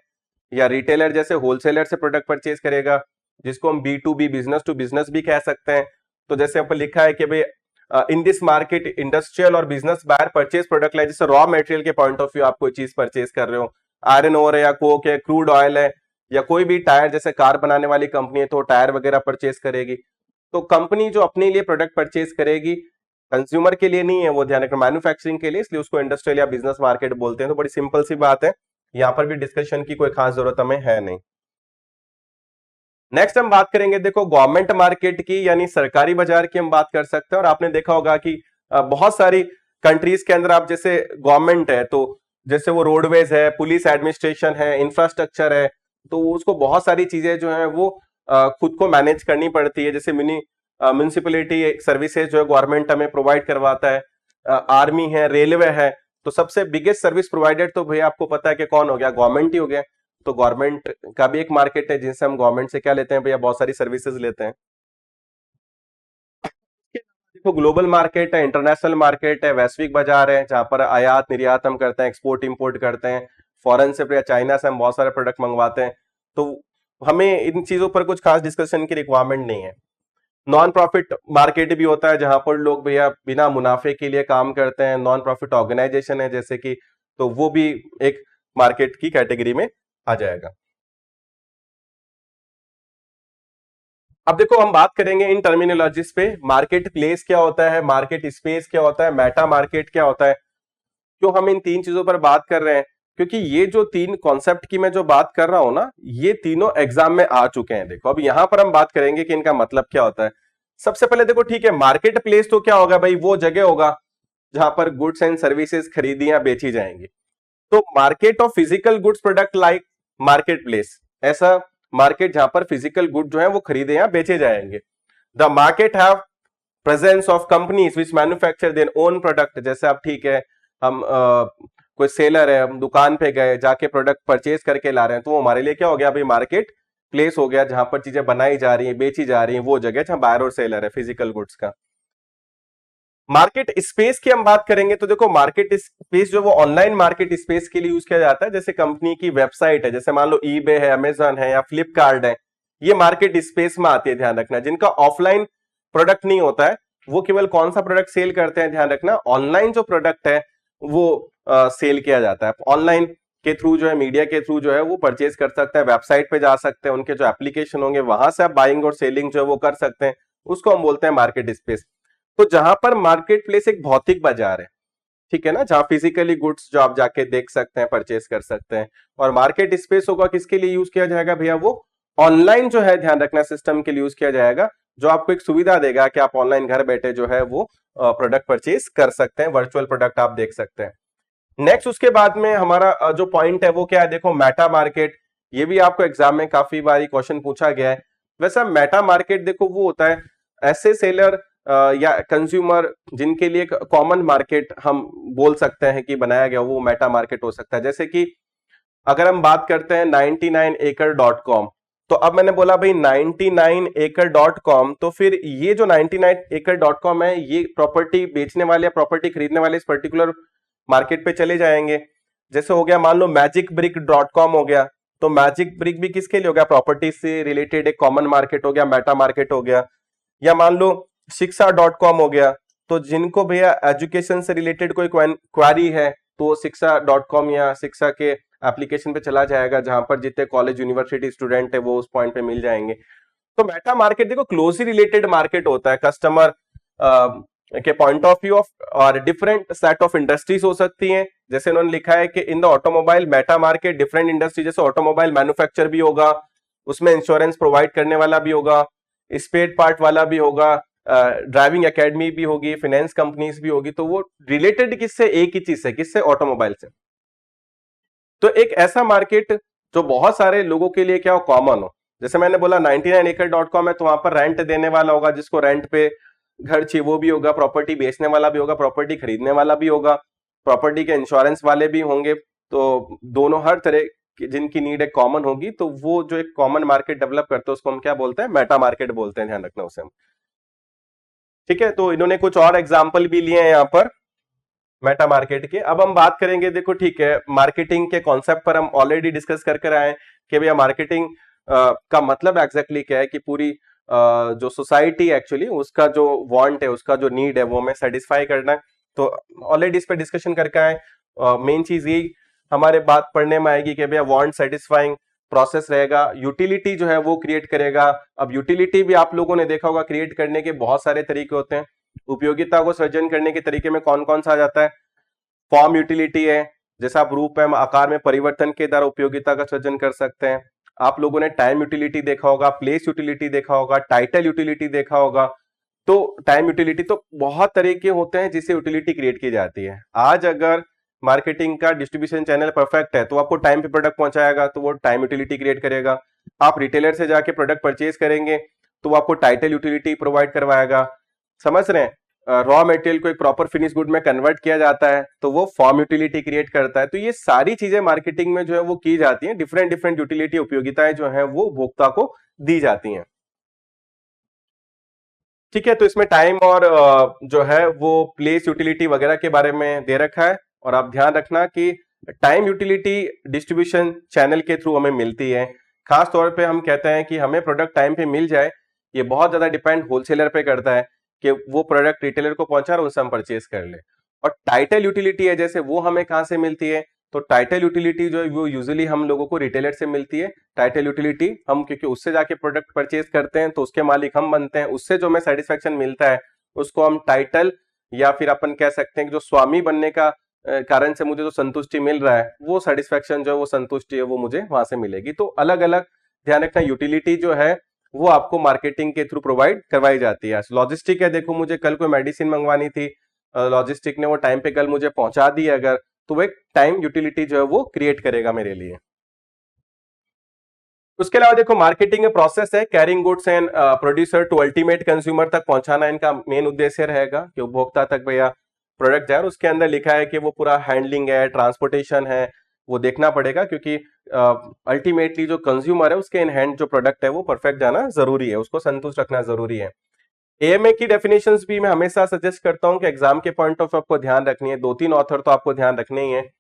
या रिटेलर जैसे होलसेलर से प्रोडक्ट परचेज करेगा, जिसको हम B2B बिजनेस टू बिजनेस भी कह सकते हैं। तो जैसे यहाँ पर लिखा है कि भाई इन दिस मार्केट इंडस्ट्रियल और business buyer purchase product like, जैसे रॉ मटेरियल के पॉइंट ऑफ व्यू आप कोई चीज परचेज कर रहे हो, आयरन ओर है या कोक है, क्रूड ऑयल है, या कोई भी टायर, जैसे कार बनाने वाली कंपनी है तो टायर वगैरह परचेज करेगी। तो कंपनी जो अपने लिए प्रोडक्ट परचेज करेगी, कंज्यूमर के लिए नहीं है, वो ध्यान रखना मैन्युफैक्चरिंग के लिए, इसलिए उसको इंडस्ट्रियल या बिजनेस मार्केट बोलते हैं। तो बड़ी सिंपल सी बात है, यहाँ पर भी डिस्कशन की कोई खास जरूरत हमें है नहीं। नेक्स्ट हम बात करेंगे, देखो गवर्नमेंट मार्केट की यानी सरकारी बाजार की हम बात कर सकते हैं। और आपने देखा होगा कि बहुत सारी कंट्रीज के अंदर आप जैसे गवर्नमेंट है तो जैसे वो रोडवेज है, पुलिस एडमिनिस्ट्रेशन है, इंफ्रास्ट्रक्चर है, तो उसको बहुत सारी चीजें जो है वो खुद को मैनेज करनी पड़ती है। जैसे म्यूनिसिपैलिटी सर्विसेज जो है गवर्नमेंट हमें प्रोवाइड करवाता है, आर्मी है, रेलवे है। तो सबसे बिगेस्ट सर्विस प्रोवाइडर तो भैया आपको पता है कि कौन हो गया, गवर्नमेंट ही हो गया। तो गवर्नमेंट का भी एक मार्केट है जिनसे हम गवर्नमेंट से क्या लेते हैं भैया, बहुत सारी सर्विसेज लेते हैं। देखो ग्लोबल मार्केट है, इंटरनेशनल मार्केट है, वैश्विक बाजार है, जहां पर आयात निर्यात हम करते हैं, एक्सपोर्ट इंपोर्ट करते हैं, फॉरेन से या चाइना से हम बहुत सारे प्रोडक्ट मंगवाते हैं। तो हमें इन चीजों पर कुछ खास डिस्कशन की रिक्वायरमेंट नहीं है। नॉन प्रॉफिट मार्केट भी होता है जहां पर लोग भैया बिना मुनाफे के लिए काम करते हैं, नॉन प्रॉफिट ऑर्गेनाइजेशन है जैसे कि, तो वो भी एक मार्केट की कैटेगरी में आ जाएगा। अब देखो हम बात करेंगे इन टर्मिनोलॉजीज पे, मार्केट प्लेस क्या होता है, मार्केट स्पेस क्या होता है, मेटा मार्केट क्या होता है। क्यों हम इन तीन चीजों पर बात कर रहे हैं, क्योंकि ये जो तीन कॉन्सेप्ट की मैं जो बात कर रहा हूं ना, ये तीनों एग्जाम में आ चुके हैं। देखो अब यहां पर हम बात करेंगे कि इनका मतलब क्या होता है। सबसे पहले देखो, ठीक है, मार्केट प्लेस तो क्या होगा भाई, वो जगह होगा जहां पर गुड्स एंड सर्विसेज खरीदी या बेची जाएंगी। तो market of physical goods product like market place, ऐसा मार्केट जहां पर फिजिकल गुड जो है वो खरीदे या बेचे जाएंगे। The market have presence of companies which manufacture their own product, जैसे आप ठीक है हम कोई सेलर है, हम दुकान पे गए जाके प्रोडक्ट परचेज करके ला रहे हैं, तो वो हमारे लिए क्या हो गया भाई, मार्केट प्लेस हो गया, जहां पर चीजें बनाई जा रही है, बेची जा रही है, वो जगह जहां बायर और सेलर है फिजिकल गुड्स का। मार्केट स्पेस की हम बात करेंगे तो देखो मार्केट स्पेस जो वो ऑनलाइन मार्केट स्पेस के लिए यूज किया जाता है। जैसे कंपनी की वेबसाइट है, जैसे मान लो ईबे है, अमेजन है या फ्लिपकार्ट है, ये मार्केट स्पेस में आती है। ध्यान रखना जिनका ऑफलाइन प्रोडक्ट नहीं होता है वो केवल कौन सा प्रोडक्ट सेल करते हैं, ध्यान रखना ऑनलाइन जो प्रोडक्ट है वो सेल किया जाता है। ऑनलाइन के थ्रू जो है, मीडिया के थ्रू जो है वो परचेज कर सकते हैं, वेबसाइट पे जा सकते हैं, उनके जो एप्लीकेशन होंगे वहां से आप बाइंग और सेलिंग जो है वो कर सकते हैं, उसको हम बोलते हैं मार्केट स्पेस। तो जहां पर मार्केट प्लेस एक भौतिक बाजार है, ठीक है ना, जहां फिजिकली गुड्स जो आप जाके देख सकते हैं, परचेज कर सकते हैं। और मार्केट स्पेस होगा किसके लिए यूज किया जाएगा भैया, वो ऑनलाइन जो है ध्यान रखना सिस्टम के लिए यूज किया जाएगा, जो आपको एक सुविधा देगा कि आप ऑनलाइन घर बैठे जो है वो प्रोडक्ट परचेज कर सकते हैं, वर्चुअल प्रोडक्ट आप देख सकते हैं। नेक्स्ट उसके बाद में हमारा जो पॉइंट है वो क्या है, देखो मेटा मार्केट, ये भी आपको एग्जाम में काफी बार क्वेश्चन पूछा गया है। वैसा मेटा मार्केट देखो वो होता है ऐसे सेलर या कंज्यूमर जिनके लिए कॉमन मार्केट हम बोल सकते हैं कि बनाया गया, वो मेटा मार्केट हो सकता है। जैसे कि अगर हम बात करते हैं 99acre.com, तो अब मैंने बोला भाई 99acre.com, तो फिर ये जो 99acre.com है, ये प्रॉपर्टी बेचने वाले या प्रॉपर्टी खरीदने वाले इस पर्टिकुलर मार्केट पे चले जाएंगे। जैसे हो गया मान लो magicbrick.com हो गया, तो मैजिक ब्रिक भी किसके लिए हो गया, प्रॉपर्टी से रिलेटेड एक कॉमन मार्केट हो गया, मेटा मार्केट हो गया। या मान लो शिक्षा.com हो गया, तो जिनको भैया एजुकेशन से रिलेटेड कोई क्वेरी है तो शिक्षा.com या शिक्षा के एप्लीकेशन पे चला जाएगा, जहां पर जितने कॉलेज यूनिवर्सिटी स्टूडेंट है वो उस पॉइंट पे मिल जाएंगे। तो मेटा मार्केट देखो क्लोजली रिलेटेड मार्केट होता है, कस्टमर के पॉइंट ऑफ व्यू ऑफ, और डिफरेंट सेट ऑफ इंडस्ट्रीज हो सकती हैं। जैसे उन्होंने लिखा है कि in the automobile Meta market different industry, जैसे ऑटोमोबाइल मैन्युफैक्चर भी होगा, उसमें इंश्योरेंस प्रोवाइड करने वाला भी होगा, स्पेयर पार्ट वाला भी होगा, ड्राइविंग एकेडमी भी होगी, फाइनेंस कंपनीज भी होगी। तो वो रिलेटेड किससे, एक ही चीज से, किससे, ऑटोमोबाइल से। तो एक ऐसा मार्केट जो बहुत सारे लोगों के लिए क्या हो, कॉमन हो। जैसे मैंने बोला 99acre.com है, तो वहां पर रेंट देने वाला होगा, जिसको रेंट पे घर चाहिए वो भी होगा, प्रॉपर्टी बेचने वाला भी होगा, प्रॉपर्टी खरीदने वाला भी होगा, प्रॉपर्टी के इंश्योरेंस वाले भी होंगे। तो दोनों हर तरह की जिनकी नीड एक कॉमन होगी, तो वो जो एक कॉमन मार्केट डेवलप करते हैं उसको हम क्या बोलते हैं, मेटा मार्केट बोलते हैं, ध्यान रखना उसे हम। ठीक है, तो इन्होंने कुछ और एग्जाम्पल भी लिए हैं यहाँ पर मेटा मार्केट के। अब हम बात करेंगे, देखो ठीक है, मार्केटिंग के कॉन्सेप्ट पर हम ऑलरेडी डिस्कस कर आए कि भैया मार्केटिंग का मतलब एग्जैक्टली क्या है, कि पूरी जो सोसाइटी एक्चुअली उसका जो वांट है, उसका जो नीड है वो हमें सेटिस्फाई करना है। तो ऑलरेडी इस पर डिस्कशन करके आए। मेन चीज यही हमारे बात पढ़ने में आएगी कि भैया वांट सेटिस्फाइंग प्रोसेस रहेगा, यूटिलिटी जो है वो क्रिएट करेगा। अब यूटिलिटी भी आप लोगों ने देखा होगा, क्रिएट करने के बहुत सारे तरीके होते हैं। उपयोगिता को सृजन करने के तरीके में कौन कौन सा आ जाता है, फॉर्म यूटिलिटी है, जैसे आप रूप में आकार में परिवर्तन के द्वारा उपयोगिता का सृजन कर सकते हैं। आप लोगों ने टाइम यूटिलिटी देखा होगा, प्लेस यूटिलिटी देखा होगा, टाइटल यूटिलिटी देखा होगा। तो टाइम यूटिलिटी तो बहुत तरीके होते हैं जिससे यूटिलिटी क्रिएट की जाती है। आज अगर मार्केटिंग का डिस्ट्रीब्यूशन चैनल परफेक्ट है तो आपको टाइम पे प्रोडक्ट पहुंचाएगा, तो वो टाइम यूटिलिटी क्रिएट करेगा। आप रिटेलर से जाके प्रोडक्ट परचेज करेंगे तो वो आपको टाइटल यूटिलिटी प्रोवाइड करवाएगा। समझ रहे हैं, रॉ मटेरियल को एक प्रॉपर फिनिश गुड में कन्वर्ट किया जाता है तो वो फॉर्म यूटिलिटी क्रिएट करता है। तो ये सारी चीजें मार्केटिंग में जो है वो की जाती हैं, डिफरेंट डिफरेंट यूटिलिटी उपयोगिताएं जो है वो उपभोक्ता को दी जाती हैं। ठीक है, तो इसमें टाइम और जो है वो प्लेस यूटिलिटी वगैरह के बारे में दे रखा है। और आप ध्यान रखना कि टाइम यूटिलिटी डिस्ट्रीब्यूशन चैनल के थ्रू हमें मिलती है। खास तौर पे हम कहते हैं कि हमें प्रोडक्ट टाइम पे मिल जाए, ये बहुत ज्यादा डिपेंड होलसेलर पे करता है कि वो प्रोडक्ट रिटेलर को पहुंचा और उससे हम परचेज कर ले। और टाइटल यूटिलिटी है, जैसे वो हमें कहां से मिलती है, तो टाइटल यूटिलिटी जो है वो यूजुअली हम लोगों को रिटेलर से मिलती है। टाइटल यूटिलिटी हम क्योंकि उससे जाके प्रोडक्ट परचेज करते हैं तो उसके मालिक हम बनते हैं, उससे जो हमें सेटिस्फेक्शन मिलता है उसको हम टाइटल, या फिर अपन कह सकते हैं कि जो स्वामी बनने का कारण से मुझे जो संतुष्टि मिल रहा है वो सेटिस्फेक्शन जो है वो संतुष्टि है वो मुझे वहां से मिलेगी। तो अलग अलग ध्यान रखना, यूटिलिटी जो है वो आपको मार्केटिंग के थ्रू प्रोवाइड करवाई जाती है। लॉजिस्टिक है, देखो मुझे कल कोई मेडिसिन मंगवानी थी, लॉजिस्टिक ने वो टाइम पे कल मुझे पहुंचा दी अगर, तो वो एक टाइम यूटिलिटी जो है वो क्रिएट करेगा मेरे लिए। उसके अलावा देखो मार्केटिंग प्रोसेस है, carrying goods and producer to ultimate consumer तक पहुंचाना इनका मेन उद्देश्य रहेगा कि उपभोक्ता तक भैया प्रोडक्ट जाए। और उसके अंदर लिखा है कि वो पूरा हैंडलिंग है, ट्रांसपोर्टेशन है, वो देखना पड़ेगा, क्योंकि अल्टीमेटली जो कंज्यूमर है उसके इन हैंड जो प्रोडक्ट है वो परफेक्ट जाना जरूरी है, उसको संतुष्ट रखना जरूरी है। एएमए की डेफिनेशंस भी मैं हमेशा सजेस्ट करता हूं कि एग्जाम के पॉइंट ऑफ आपको ध्यान रखनी है, दो तीन ऑथर तो आपको ध्यान रखने ही है।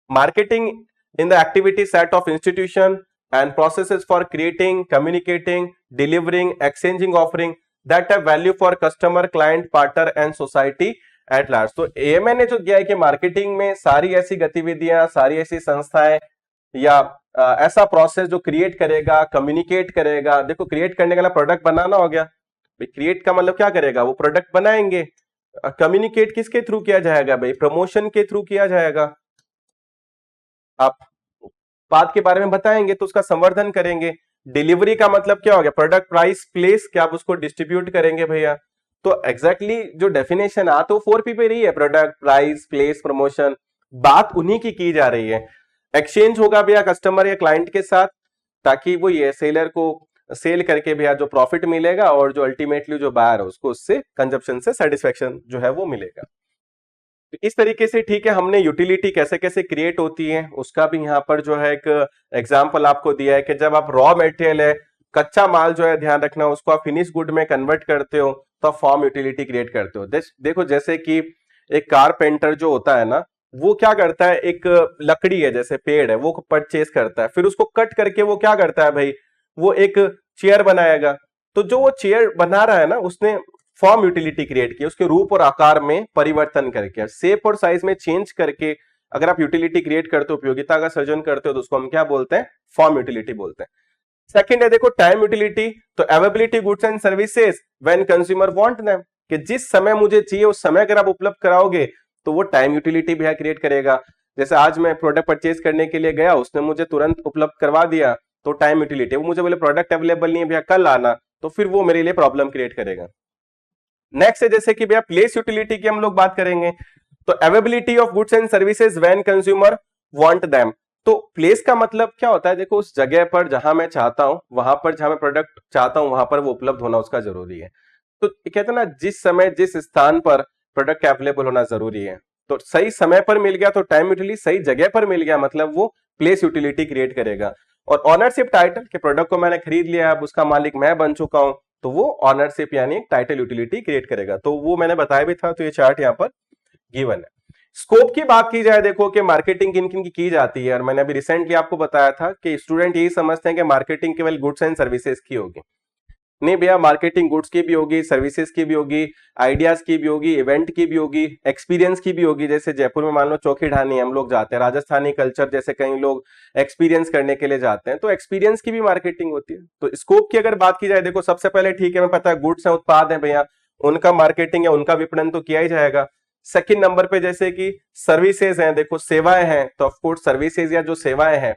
Marketing in the activity set of institution and processes for creating, communicating, delivering, exchanging offering that have value for customer, client, partner and society at large। तो एएमए ने जो किया है कि मार्केटिंग में सारी ऐसी गतिविधियां, सारी ऐसी संस्थाएं या ऐसा प्रोसेस जो क्रिएट करेगा, कम्युनिकेट करेगा। देखो क्रिएट करने का प्रोडक्ट बनाना हो गया, क्रिएट का मतलब क्या करेगा, वो प्रोडक्ट बनाएंगे। कम्युनिकेट किसके थ्रू किया जाएगा भाई, प्रमोशन के थ्रू किया जाएगा। आप उत्पाद के बारे में बताएंगे तो उसका संवर्धन करेंगे। डिलीवरी का मतलब क्या हो गया, प्रोडक्ट प्राइस प्लेस, क्या आप उसको डिस्ट्रीब्यूट करेंगे भैया। तो एग्जैक्टली जो डेफिनेशन आ तो 4P पे रही है, प्रोडक्ट प्राइस प्लेस प्रमोशन, बात उन्हीं की जा रही है। एक्सचेंज होगा भैया कस्टमर या क्लाइंट के साथ, ताकि वो ये सेलर को सेल करके भैया जो प्रॉफिट मिलेगा और जो अल्टीमेटली जो बायर है उसको उससे कंजप्शन से सेटिस्फेक्शन जो है वो मिलेगा। तो इस तरीके से ठीक है, हमने यूटिलिटी कैसे कैसे क्रिएट होती है उसका भी यहाँ पर जो है एक एग्जाम्पल आपको दिया है कि जब आप रॉ मटेरियल है, कच्चा माल जो है ध्यान रखना, उसको आप फिनिश गुड में कन्वर्ट करते हो तो आप फॉर्म यूटिलिटी क्रिएट करते हो। देखो जैसे कि एक कारपेंटर जो होता है ना, वो क्या करता है, एक लकड़ी है जैसे पेड़ है वो परचेज करता है, फिर उसको कट करके वो क्या करता है भाई, वो एक चेयर बनाएगा। तो जो वो चेयर बना रहा है ना, उसने फॉर्म यूटिलिटी क्रिएट की, उसके रूप और आकार में परिवर्तन करके, शेप और साइज में चेंज करके अगर आप यूटिलिटी क्रिएट करते हो, उपयोगिता का सृजन करते हो, तो उसको हम क्या बोलते हैं, फॉर्म यूटिलिटी बोलते हैं। सेकंड है देखो टाइम यूटिलिटी, तो availability goods and services when consumer want them, कि जिस समय मुझे चाहिए उस समय अगर आप उपलब्ध कराओगे तो वो टाइम यूटिलिटी भी क्रिएट करेगा। जैसे आज मैं प्रोडक्ट परचेज करने के लिए गया, उसने मुझे तुरंत उपलब्ध करवा दिया, तो टाइम यूटिलिटी। वो मुझे बोले प्रोडक्ट अवेलेबल नहीं है भैया कल आना, तो फिर वो मेरे लिए प्रॉब्लम क्रिएट करेगा। नेक्स्ट है जैसे कि भैया प्लेस यूटिलिटी की हम लोग बात करेंगे, तो availability of goods and services when consumer want them. तो प्लेस का मतलब क्या होता है, देखो उस जगह पर जहां मैं चाहता हूं, वहां पर जहां मैं प्रोडक्ट चाहता हूं वहां पर वो उपलब्ध होना उसका जरूरी है। तो कहते हैं ना, जिस समय जिस स्थान पर प्रोडक्ट अवेलेबल होना जरूरी है, तो सही समय पर मिल गया तो टाइम यूटिलिटी, सही जगह पर मिल गया मतलब वो प्लेस यूटिलिटी क्रिएट करेगा। और ऑनरशिप टाइटल, के प्रोडक्ट को मैंने खरीद लिया, अब उसका मालिक मैं बन चुका हूं, तो वो ऑनरशिप यानी टाइटल यूटिलिटी क्रिएट करेगा। तो वो मैंने बताया भी था, तो ये चार्ट यहाँ पर गिवन है। स्कोप की बात की जाए, देखो कि मार्केटिंग किन किन की जाती है, और मैंने अभी रिसेंटली आपको बताया था कि स्टूडेंट यही समझते हैं कि मार्केटिंग केवल गुड्स एंड सर्विसेज की होगी। नहीं भैया, मार्केटिंग गुड्स की भी होगी, सर्विसेज की भी होगी, आइडियाज की भी होगी, इवेंट की भी होगी, एक्सपीरियंस की भी होगी। जैसे जयपुर में मान लो चौकी ढानी हम लोग जाते हैं, राजस्थानी कल्चर जैसे कई लोग एक्सपीरियंस करने के लिए जाते हैं, तो एक्सपीरियंस की भी मार्केटिंग होती है। तो स्कोप की अगर बात की जाए, देखो सबसे पहले ठीक है, हमें पता है गुड्स है, उत्पाद है भैया, उनका मार्केटिंग है, उनका विपणन तो किया ही जाएगा। सेकंड नंबर पे जैसे कि सर्विसेज हैं, देखो सेवाएं हैं, तो ऑफकोर्स सर्विसेज या जो सेवाएं हैं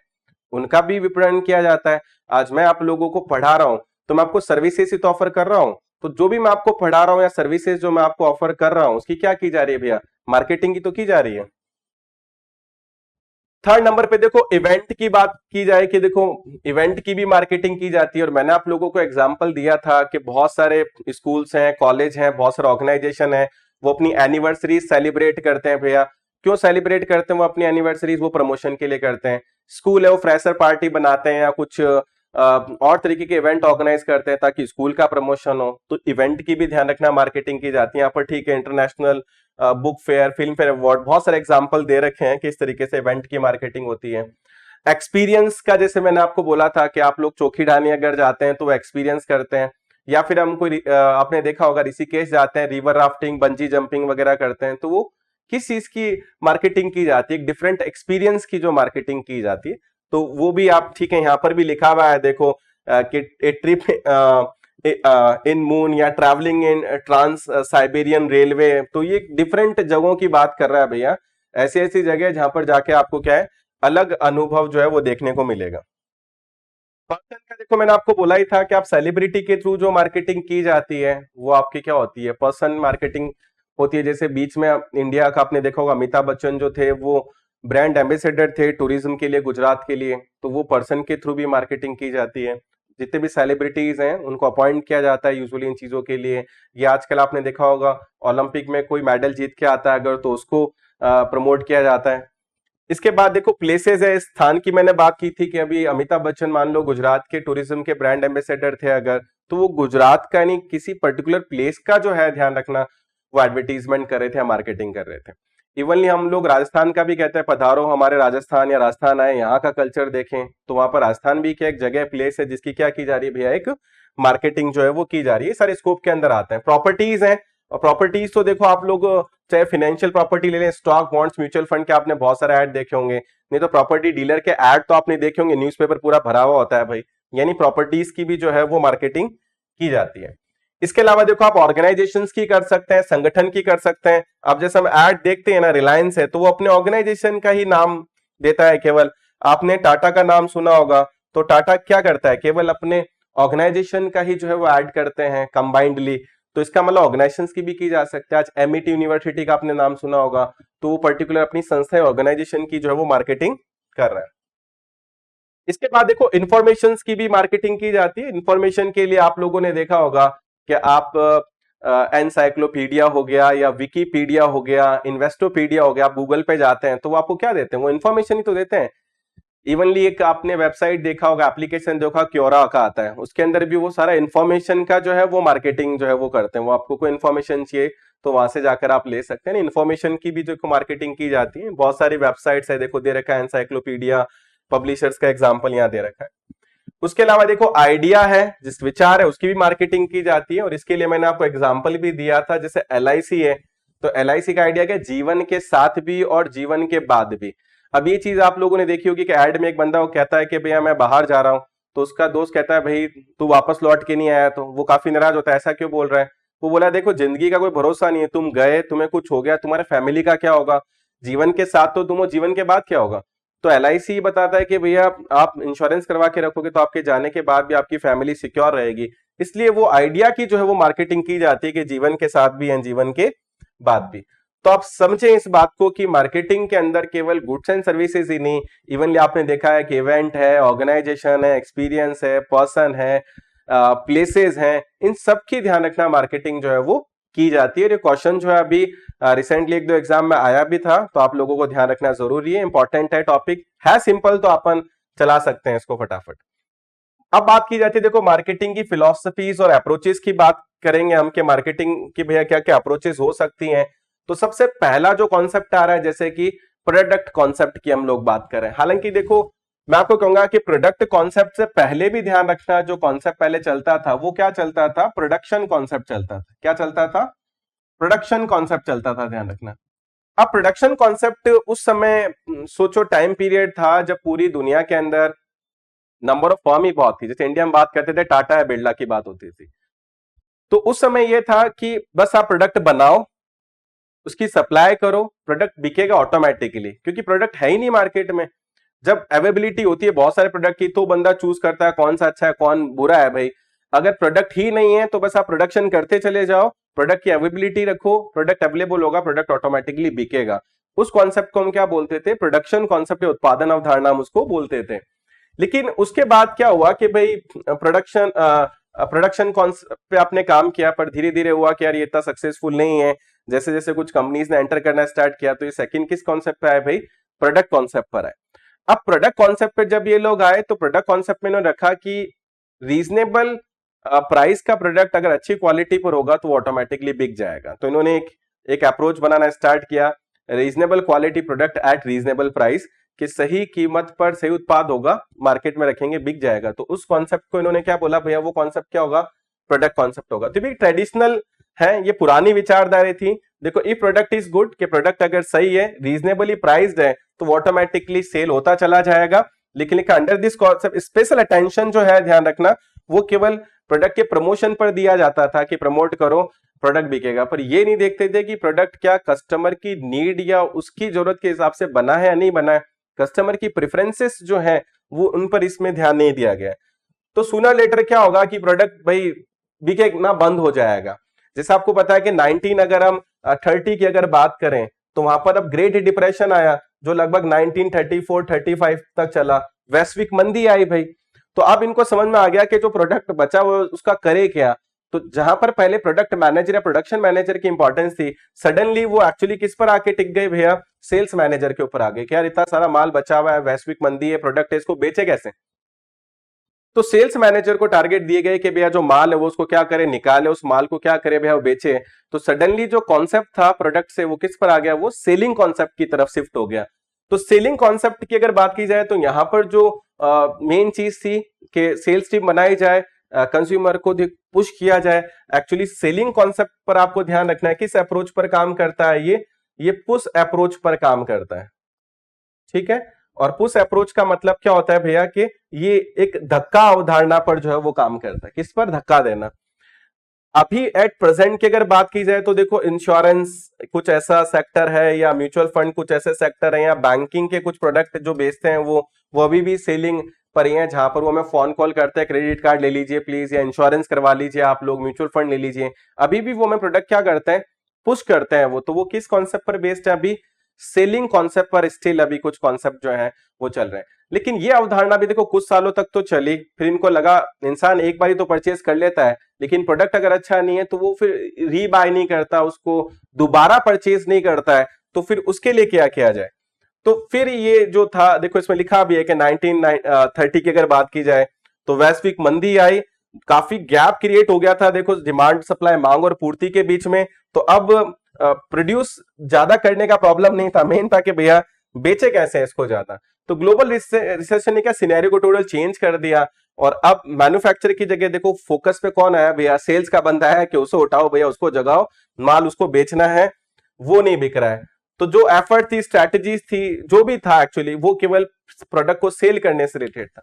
उनका भी विपणन किया जाता है। आज मैं आप लोगों को पढ़ा रहा हूं, तो मैं आपको सर्विसेज ही तो ऑफर कर रहा हूं, तो जो भी मैं आपको पढ़ा रहा हूं या सर्विसेज जो मैं आपको ऑफर कर रहा हूं, उसकी क्या की जा रही है भैया, मार्केटिंग की तो की जा रही है। थर्ड नंबर पे देखो इवेंट की बात की जाए, कि देखो इवेंट की भी मार्केटिंग की जाती है, और मैंने आप लोगों को एग्जांपल दिया था कि बहुत सारे स्कूल्स हैं, कॉलेज हैं, बहुत सारे ऑर्गेनाइजेशन है, वो अपनी एनिवर्सरी सेलिब्रेट करते हैं भैया। क्यों सेलिब्रेट करते हैं वो अपनी एनिवर्सरीज, वो प्रमोशन के लिए करते हैं। स्कूल है वो फ्रेशर पार्टी बनाते हैं या कुछ और तरीके के इवेंट ऑर्गेनाइज करते हैं ताकि स्कूल का प्रमोशन हो, तो इवेंट की भी ध्यान रखना, मार्केटिंग की जाती है यहाँ पर। ठीक है, international book fair, film fair, award, बहुत सारे एग्जाम्पल दे रखे हैं कि इस तरीके से इवेंट की मार्केटिंग होती है। एक्सपीरियंस का जैसे मैंने आपको बोला था कि आप लोग चोखी ढानी अगर जाते हैं तो वो एक्सपीरियंस करते हैं, या फिर हम कोई आपने देखा होगा ऋषिकेश जाते हैं, रिवर राफ्टिंग, बंजी जंपिंग वगैरह करते हैं, तो वो किस चीज की मार्केटिंग की जाती है, डिफरेंट एक्सपीरियंस की जो मार्केटिंग की जाती है, तो वो भी आप ठीक है, यहाँ पर भी लिखा हुआ है देखो कि ए ट्रिप इन मून या travelling in trans Siberian railway, तो ये डिफरेंट जगहों की बात कर रहा है भैया, ऐसी ऐसी जगह जहां पर जाके आपको क्या है, अलग अनुभव जो है वो देखने को मिलेगा। पर्सन का देखो मैंने आपको बोला ही था कि आप सेलिब्रिटी के थ्रू जो मार्केटिंग की जाती है वो आपकी क्या होती है, पर्सन मार्केटिंग होती है। जैसे बीच में इंडिया का आपने देखा होगा, अमिताभ बच्चन जो थे वो ब्रांड एम्बेसडर थे टूरिज्म के लिए, गुजरात के लिए, तो वो पर्सन के थ्रू भी मार्केटिंग की जाती है। जितने भी सेलिब्रिटीज हैं उनको अपॉइंट किया जाता है यूजुअली इन चीजों के लिए। या आजकल आपने देखा होगा ओलंपिक में कोई मेडल जीत के आता है अगर, तो उसको प्रमोट किया जाता है। इसके बाद देखो प्लेसेस है, स्थान की मैंने बात की थी कि अभी अमिताभ बच्चन मान लो गुजरात के टूरिज्म के ब्रांड एम्बेसडर थे अगर, तो वो गुजरात का नहीं किसी पर्टिकुलर प्लेस का जो है ध्यान रखना, वो एडवर्टीजमेंट कर रहे थे या मार्केटिंग कर रहे थे। इवनली हम लोग राजस्थान का भी कहते हैं पधारो हमारे राजस्थान, या राजस्थान आए यहाँ का कल्चर देखें, तो वहां पर राजस्थान भी क्या एक जगह प्लेस है जिसकी क्या की जा रही है भैया, एक मार्केटिंग जो है वो की जा रही है। सारे स्कोप के अंदर आते हैं। प्रॉपर्टीज है, और प्रॉपर्टीज तो देखो आप लोग चाहे फाइनेंशियल प्रॉपर्टी ले लें, स्टॉक, बॉन्ड्स, म्यूचुअल फंड के आपने बहुत सारे ऐड देखे होंगे, नहीं तो प्रॉपर्टी डीलर के ऐड तो आपने देखे होंगे, न्यूज़पेपर पूरा भरा हुआ होता है भाई, यानी प्रॉपर्टीज की भी जो है वो मार्केटिंग की जाती है। इसके अलावा देखो आप ऑर्गेनाइजेशंस की कर सकते हैं, संगठन की कर सकते हैं। अब जैसे हम ऐड देखते हैं ना, रिलायंस है तो वो अपने ऑर्गेनाइजेशन का ही नाम देता है केवल। आपने टाटा का नाम सुना होगा, तो टाटा क्या करता है, केवल अपने ऑर्गेनाइजेशन का ही जो है वो ऐड करते हैं कंबाइंडली, तो इसका मतलब ऑर्गेनाइजेशन की जा सकते हैं। आज एमईटी यूनिवर्सिटी का आपने नाम सुना होगा, तो वो पर्टिकुलर अपनी संस्था ऑर्गेनाइजेशन की जो है वो मार्केटिंग कर रहा है। इसके बाद देखो इंफॉर्मेशन की भी मार्केटिंग की जाती है। इंफॉर्मेशन के लिए आप लोगों ने देखा होगा कि आप एनसाइक्लोपीडिया हो गया या विकीपीडिया हो गया, इन्वेस्टोपीडिया हो गया, आप गूगल पे जाते हैं तो वो आपको क्या देते हैं, वो इन्फॉर्मेशन ही तो देते हैं। इवनली एक आपने वेबसाइट देखा होगा, एप्लीकेशन देखा, क्योरा का आता है, उसके अंदर भी वो सारा इन्फॉर्मेशन का जो है वो मार्केटिंग जो है वो करते हैं। वो आपको कोई इन्फॉर्मेशन चाहिए तो वहां से जाकर आप ले सकते हैं। इन्फॉर्मेशन की भी जो मार्केटिंग की जाती है, बहुत सारी वेबसाइट्स है, देखो दे रखा है एनसाइक्लोपीडिया, पब्लिशर्स का एग्जाम्पल यहाँ दे रखा है। उसके अलावा देखो आइडिया है, जिस विचार है उसकी भी मार्केटिंग की जाती है, और इसके लिए मैंने आपको एग्जाम्पल भी दिया था, जैसे LIC है, तो LIC का आइडिया क्या, जीवन के साथ भी और जीवन के बाद भी। अब ये चीज आप लोगों ने देखी होगी कि एड में एक बंदा वो कहता है कि भैया मैं बाहर जा रहा हूं, तो उसका दोस्त कहता है भाई तू वापस लौट के नहीं आया, तो वो काफी नाराज होता है, ऐसा क्यों बोल रहा है। वो बोला देखो जिंदगी का कोई भरोसा नहीं है, तुम गए, तुम्हें कुछ हो गया, तुम्हारे फैमिली का क्या होगा, जीवन के साथ तो तुम हो, जीवन के बाद क्या होगा। तो LIC बताता है कि भैया आप इंश्योरेंस करवा के रखोगे तो आपके जाने के बाद भी आपकी फैमिली सिक्योर रहेगी। इसलिए वो आइडिया की जो है वो मार्केटिंग की जाती है कि जीवन के साथ भी एंड जीवन के बाद भी। तो आप समझें इस बात को कि मार्केटिंग के अंदर केवल गुड्स एंड सर्विसेज ही नहीं, इवनली आपने देखा है कि इवेंट है, ऑर्गेनाइजेशन है, एक्सपीरियंस है, पर्सन है, प्लेसेस हैं, इन सब की ध्यान रखना मार्केटिंग जो है वो की जाती है। ये क्वेश्चन जो है अभी रिसेंटली एक दो एग्जाम में आया भी था, तो आप लोगों को ध्यान रखना जरूरी है, इंपॉर्टेंट है, टॉपिक है सिंपल, तो अपन चला सकते हैं इसको फटाफट। अब बात की जाती है देखो मार्केटिंग की फिलॉसफीज और अप्रोचेस की बात करेंगे हम कि मार्केटिंग की भैया क्या क्या अप्रोचेस हो सकती हैं। तो सबसे पहला जो कॉन्सेप्ट आ रहा है, जैसे कि प्रोडक्ट कॉन्सेप्ट की हम लोग बात करें, हालांकि देखो मैं आपको कहूंगा कि प्रोडक्ट कॉन्सेप्ट से पहले भी ध्यान रखना, जो कॉन्सेप्ट पहले चलता था वो क्या चलता था, प्रोडक्शन कॉन्सेप्ट चलता था। क्या चलता था, प्रोडक्शन कॉन्सेप्ट चलता था, ध्यान रखना। अब प्रोडक्शन कॉन्सेप्ट उस समय सोचो टाइम पीरियड था जब पूरी दुनिया के अंदर नंबर ऑफ फर्म ही बहुत थी। जैसे इंडिया में बात करते थे टाटा या बिरला की बात होती थी, तो उस समय यह था कि बस आप प्रोडक्ट बनाओ, उसकी सप्लाई करो, प्रोडक्ट बिकेगा ऑटोमेटिकली, क्योंकि प्रोडक्ट है ही नहीं मार्केट में। जब अवेलेबिलिटी होती है बहुत सारे प्रोडक्ट की तो बंदा चूज करता है कौन सा अच्छा है कौन बुरा है। भाई अगर प्रोडक्ट ही नहीं है तो बस आप प्रोडक्शन करते चले जाओ, प्रोडक्ट की अवेलेबिलिटी रखो, प्रोडक्ट अवेलेबल होगा, प्रोडक्ट ऑटोमेटिकली बिकेगा। उस कॉन्सेप्ट को हम क्या बोलते थे, प्रोडक्शन कॉन्सेप्ट, उत्पादन अवधारणा हम उसको बोलते थे। लेकिन उसके बाद क्या हुआ कि भाई प्रोडक्शन कॉन्सेप्ट पे आपने काम किया, पर धीरे धीरे हुआ कि यार ये इतना सक्सेसफुल नहीं है। जैसे जैसे कुछ कंपनीज ने एंटर करना स्टार्ट किया तो ये सेकंड किस कॉन्सेप्ट पे आए, भाई प्रोडक्ट कॉन्सेप्ट पर आए। अब प्रोडक्ट कॉन्सेप्ट पे जब ये लोग आए तो प्रोडक्ट कॉन्सेप्ट में इन्होंने रखा कि रीजनेबल प्राइस का प्रोडक्ट अगर अच्छी क्वालिटी पर होगा तो ऑटोमेटिकली बिक जाएगा। तो इन्होंने एक अप्रोच बनाना स्टार्ट किया, reasonable quality product at reasonable price, कि सही कीमत पर सही उत्पाद होगा, मार्केट में रखेंगे बिक जाएगा। तो उस कॉन्सेप्ट को इन्होंने क्या बोला भैया, वो कॉन्सेप्ट क्या होगा, प्रोडक्ट कॉन्सेप्ट होगा। तो भी ट्रेडिशनल है, ये पुरानी विचारधारा थी। देखो इफ प्रोडक्ट इज गुड, कि प्रोडक्ट अगर सही है, रीजनेबली प्राइस्ड है, तो वो ऑटोमेटिकली सेल होता चला जाएगा। लेकिन under this concept special attention जो है ध्यान रखना, वो केवल प्रोडक्ट के प्रमोशन पर दिया जाता था कि प्रमोट करो प्रोडक्ट बिकेगा, पर ये नहीं देखते थे कि प्रोडक्ट क्या कस्टमर की नीड या उसकी जरूरत के हिसाब से बना है या नहीं बना है, कस्टमर की प्रेफरेंसेस जो है वो उन पर इसमें ध्यान नहीं दिया गया। तो सूनर लेटर क्या होगा कि प्रोडक्ट भाई बिकेना बंद हो जाएगा। जैसे आपको पता है कि 19 अगर हम 30 की अगर बात करें तो वहां पर अब ग्रेट डिप्रेशन आया जो लगभग 1934-35 तक चला, वैश्विक मंदी आई भाई। तो अब इनको समझ में आ गया कि जो प्रोडक्ट बचा वो उसका करे क्या। तो जहां पर पहले प्रोडक्ट मैनेजर या प्रोडक्शन मैनेजर की इंपॉर्टेंस थी, सडनली वो एक्चुअली किस पर आके टिक गए भैया, सेल्स मैनेजर के ऊपर आ गए कि यार इतना सारा माल बचा हुआ है, वैश्विक मंदी है, प्रोडक्ट है, इसको बेचे कैसे। तो सेल्स मैनेजर को टारगेट दिए गए कि भैया जो माल है वो उसको क्या करे, निकाले, उस माल को क्या करे भैया, वो बेचे। तो सडनली जो कॉन्सेप्ट था प्रोडक्ट से वो किस पर आ गया, वो सेलिंग कॉन्सेप्ट की तरफ शिफ्ट हो गया। तो सेलिंग कॉन्सेप्ट की अगर बात की जाए तो यहां पर जो मेन चीज थी कि सेल्स टीम बनाई जाए, कंज्यूमर को पुश किया जाए। एक्चुअली सेलिंग कॉन्सेप्ट पर आपको ध्यान रखना है किस अप्रोच पर काम करता है, ये पुश अप्रोच पर काम करता है, ठीक है। और पुश अप्रोच का मतलब क्या होता है भैया कि ये एक धक्का अवधारणा पर जो है वो काम करता है, किस पर, धक्का देना। अभी एट प्रेजेंट की अगर बात की जाए तो देखो इंश्योरेंस कुछ ऐसा सेक्टर है, या म्यूचुअल फंड कुछ ऐसे सेक्टर है, या बैंकिंग के कुछ प्रोडक्ट जो बेचते हैं वो अभी भी सेलिंग पर ही है, जहां पर वो हमें फोन कॉल करते हैं क्रेडिट कार्ड ले लीजिए प्लीज, या इंश्योरेंस करवा लीजिए आप लोग, म्यूचुअल फंड ले लीजिए। अभी भी वो हमें प्रोडक्ट क्या करते हैं, पुश करते हैं वो। तो वो किस कॉन्सेप्ट पर बेस्ड है, अभी सेलिंग कॉन्सेप्ट पर स्टिल अभी कुछ कॉन्सेप्ट जो है वो चल रहे हैं। लेकिन ये अवधारणा भी देखो कुछ सालों तक तो चली, फिर इनको लगा इंसान एक बार ही तो परचेज कर लेता है, लेकिन प्रोडक्ट अगर अच्छा नहीं है तो वो फिर रीबाय नहीं करता, उसको दोबारा परचेज नहीं करता है, तो फिर उसके लिए क्या किया जाए। तो फिर ये जो था, देखो इसमें लिखा भी है कि 1930 की अगर बात की जाए तो वैश्विक मंदी आई, काफी गैप क्रिएट हो गया था, देखो डिमांड सप्लाई मांग और पूर्ति के बीच में। तो अब प्रोड्यूस ज्यादा करने का प्रॉब्लम नहीं था, मेन था कि भैया बेचे कैसे इसको ज्यादा। तो ग्लोबल रिसेशन ने क्या सिनेरियो को टोटल चेंज कर दिया, और अब मैन्युफैक्चर की जगह देखो फोकस पे कौन आया भैया, सेल्स का बंदा है कि उसको उठाओ भैया, उसको जगाओ, माल उसको बेचना है, वो नहीं बिक रहा है। तो जो एफर्ट थी, स्ट्रैटेजीज थी, जो भी था एक्चुअली वो केवल प्रोडक्ट को सेल करने से रिलेटेड था।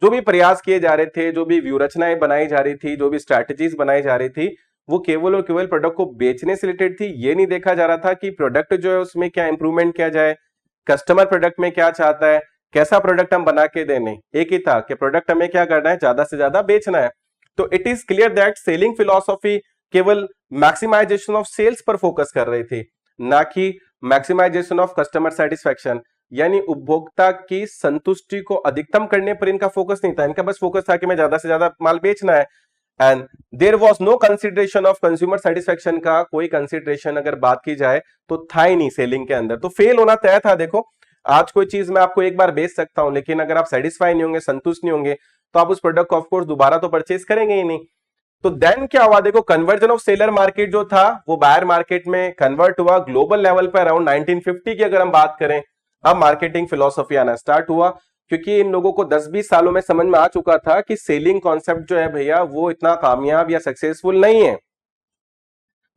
जो भी प्रयास किए जा रहे थे, जो भी व्यू रचनाएं बनाई जा रही थी, जो भी स्ट्रैटेजीज बनाई जा रही थी, वो केवल और केवल प्रोडक्ट को बेचने से रिलेटेड थी। ये नहीं देखा जा रहा था कि प्रोडक्ट जो है उसमें क्या इंप्रूवमेंट किया जाए, कस्टमर प्रोडक्ट में क्या चाहता है, कैसा प्रोडक्ट हम बना के देने। एक ही था कि प्रोडक्ट हमें क्या करना है, ज्यादा से ज्यादा बेचना है। तो it is clear that selling philosophy केवल मैक्सिमाइजेशन ऑफ सेल्स पर फोकस कर रही थी, ना कि मैक्सिमाइजेशन ऑफ कस्टमर सेटिस्फेक्शन, यानी उपभोक्ता की संतुष्टि को अधिकतम करने पर इनका फोकस नहीं था। इनका बस फोकस था कि मैं ज्यादा से ज्यादा माल बेचना है। And there was no consideration of consumer satisfaction, का कोई कंसिडरेशन अगर बात की जाए तो था ही नहीं सेलिंग के अंदर। तो फेल होना तय था। देखो आज कोई चीज मैं आपको एक बार बेच सकता हूं, लेकिन अगर आप सेटिस्फाई नहीं होंगे, संतुष्ट नहीं होंगे, तो आप उस प्रोडक्ट को ऑफकोर्स दोबारा तो परचेज करेंगे ही नहीं। तो देन क्या हुआ, देखो कन्वर्जन ऑफ सेलर मार्केट जो था वो बायर मार्केट में कन्वर्ट हुआ ग्लोबल लेवल पर अराउंड 1950 की अगर हम बात करें। अब मार्केटिंग फिलॉसफी आना स्टार्ट हुआ, क्योंकि इन लोगों को 10-20 सालों में समझ में आ चुका था कि सेलिंग कॉन्सेप्ट जो है भैया वो इतना कामयाब या सक्सेसफुल नहीं है।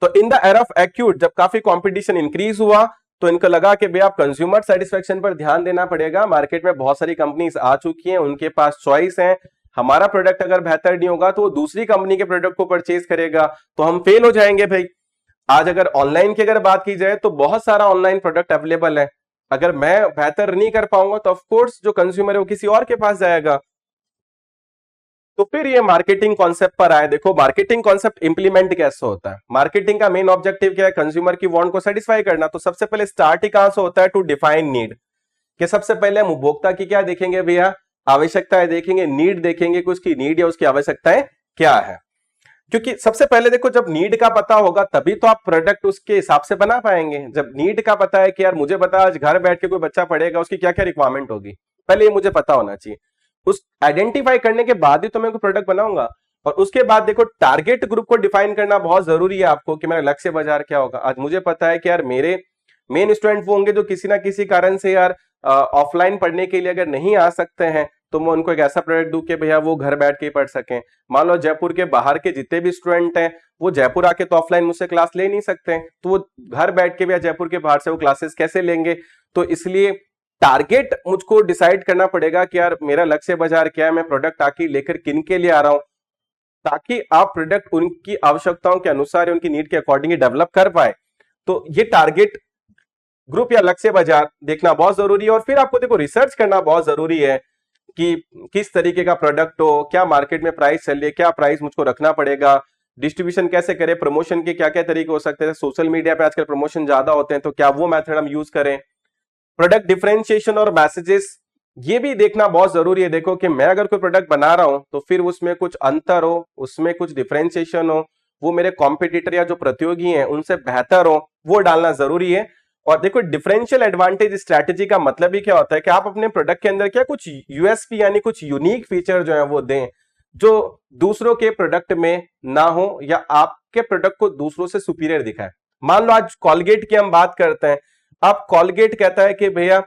तो in the era of acute, जब काफी कंपटीशन इंक्रीज हुआ, तो इनको लगा कि भैया कंज्यूमर सेटिस्फेक्शन पर ध्यान देना पड़ेगा। मार्केट में बहुत सारी कंपनीज आ चुकी हैं, उनके पास चॉइस है, हमारा प्रोडक्ट अगर बेहतर नहीं होगा तो वो दूसरी कंपनी के प्रोडक्ट को परचेज करेगा, तो हम फेल हो जाएंगे भाई। आज अगर ऑनलाइन की अगर बात की जाए तो बहुत सारा ऑनलाइन प्रोडक्ट अवेलेबल है, अगर मैं बेहतर नहीं कर पाऊंगा तो ऑफकोर्स जो कंज्यूमर है वो किसी और के पास जाएगा। तो फिर ये मार्केटिंग कॉन्सेप्ट पर आए। देखो मार्केटिंग कॉन्सेप्ट इंप्लीमेंट कैसे होता है, मार्केटिंग का मेन ऑब्जेक्टिव क्या है, कंज्यूमर की वांट को सेटिस्फाई करना। तो सबसे पहले स्टार्ट ही कहां से होता है, टू डिफाइन नीड, कि सबसे पहले हम उपभोक्ता की क्या देखेंगे भैया, आवश्यकताएं देखेंगे, नीड देखेंगे कि उसकी नीड या उसकी आवश्यकताएं क्या है। क्योंकि सबसे पहले देखो जब नीड का पता होगा तभी तो आप प्रोडक्ट उसके हिसाब से बना पाएंगे। जब नीड का पता है कि यार मुझे पता है आज घर बैठ के कोई बच्चा पढ़ेगा, उसकी क्या क्या रिक्वायरमेंट होगी, पहले ये मुझे पता होना चाहिए। उस आइडेंटिफाई करने के बाद ही तो मैं कोई प्रोडक्ट बनाऊंगा। और उसके बाद देखो टारगेट ग्रुप को डिफाइन करना बहुत जरूरी है आपको, कि मेरा लक्ष्य बाजार क्या होगा। आज मुझे पता है कि यार मेरे मेन स्टूडेंट वो होंगे जो किसी ना किसी कारण से यार ऑफलाइन पढ़ने के लिए अगर नहीं आ सकते हैं, तो मैं उनको एक ऐसा प्रोडक्ट दूं कि भैया वो घर बैठ के पढ़ सकें। मान लो जयपुर के बाहर के जितने भी स्टूडेंट हैं वो जयपुर आके तो ऑफलाइन मुझसे क्लास ले नहीं सकते, तो वो घर बैठ के भैया जयपुर के बाहर से वो क्लासेस कैसे लेंगे। तो इसलिए टारगेट मुझको डिसाइड करना पड़ेगा कि यार मेरा लक्ष्य बाजार क्या है, मैं प्रोडक्ट आके लेकर किन के लिए आ रहा हूं, ताकि आप प्रोडक्ट उनकी आवश्यकताओं के अनुसार, उनकी नीड के अकॉर्डिंग डेवलप कर पाए। तो ये टारगेट ग्रुप या लक्ष्य बाजार देखना बहुत जरूरी है। और फिर आपको देखो रिसर्च करना बहुत जरूरी है कि किस तरीके का प्रोडक्ट हो, क्या मार्केट में प्राइस चल रही है, क्या प्राइस मुझको रखना पड़ेगा, डिस्ट्रीब्यूशन कैसे करें, प्रमोशन के क्या क्या तरीके हो सकते हैं, सोशल मीडिया पे आजकल प्रमोशन ज्यादा होते हैं तो क्या वो मेथड हम यूज करें, प्रोडक्ट डिफरेंशिएशन और मैसेजेस ये भी देखना बहुत जरूरी है। देखो कि मैं अगर कोई प्रोडक्ट बना रहा हूं तो फिर उसमें कुछ अंतर हो, उसमें कुछ डिफरेंशिएशन हो, वो मेरे कॉम्पिटिटर या जो प्रतियोगी हैं उनसे बेहतर हो, वो डालना जरूरी है। और देखो डिफरेंशियल एडवांटेज स्ट्रैटेजी का मतलब ही क्या होता है कि आप अपने प्रोडक्ट के अंदर क्या कुछ यूएसपी यानी कुछ यूनिक फीचर जो है वो दें, जो दूसरों के प्रोडक्ट में ना हो या आपके प्रोडक्ट को दूसरों से सुपीरियर दिखाए। मान लो आज कॉलगेट की हम बात करते हैं, अब कॉलगेट कहता है कि भैया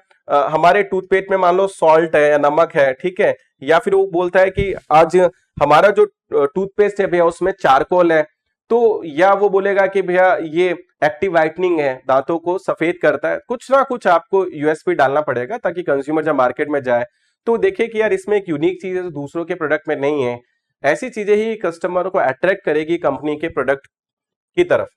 हमारे टूथपेस्ट में मान लो सॉल्ट है या नमक है, ठीक है, या फिर वो बोलता है कि आज हमारा जो टूथपेस्ट है भैया उसमें चारकोल है, तो या वो बोलेगा कि भैया ये एक्टिव व्हाइटनिंग है, दांतों को सफेद करता है। कुछ ना कुछ आपको यूएसपी डालना पड़ेगा ताकि कंज्यूमर जब मार्केट में जाए तो देखे कि यार इसमें एक यूनिक चीज है जो दूसरों के प्रोडक्ट में नहीं है। ऐसी चीजें ही कस्टमर को अट्रैक्ट करेगी कंपनी के प्रोडक्ट की तरफ।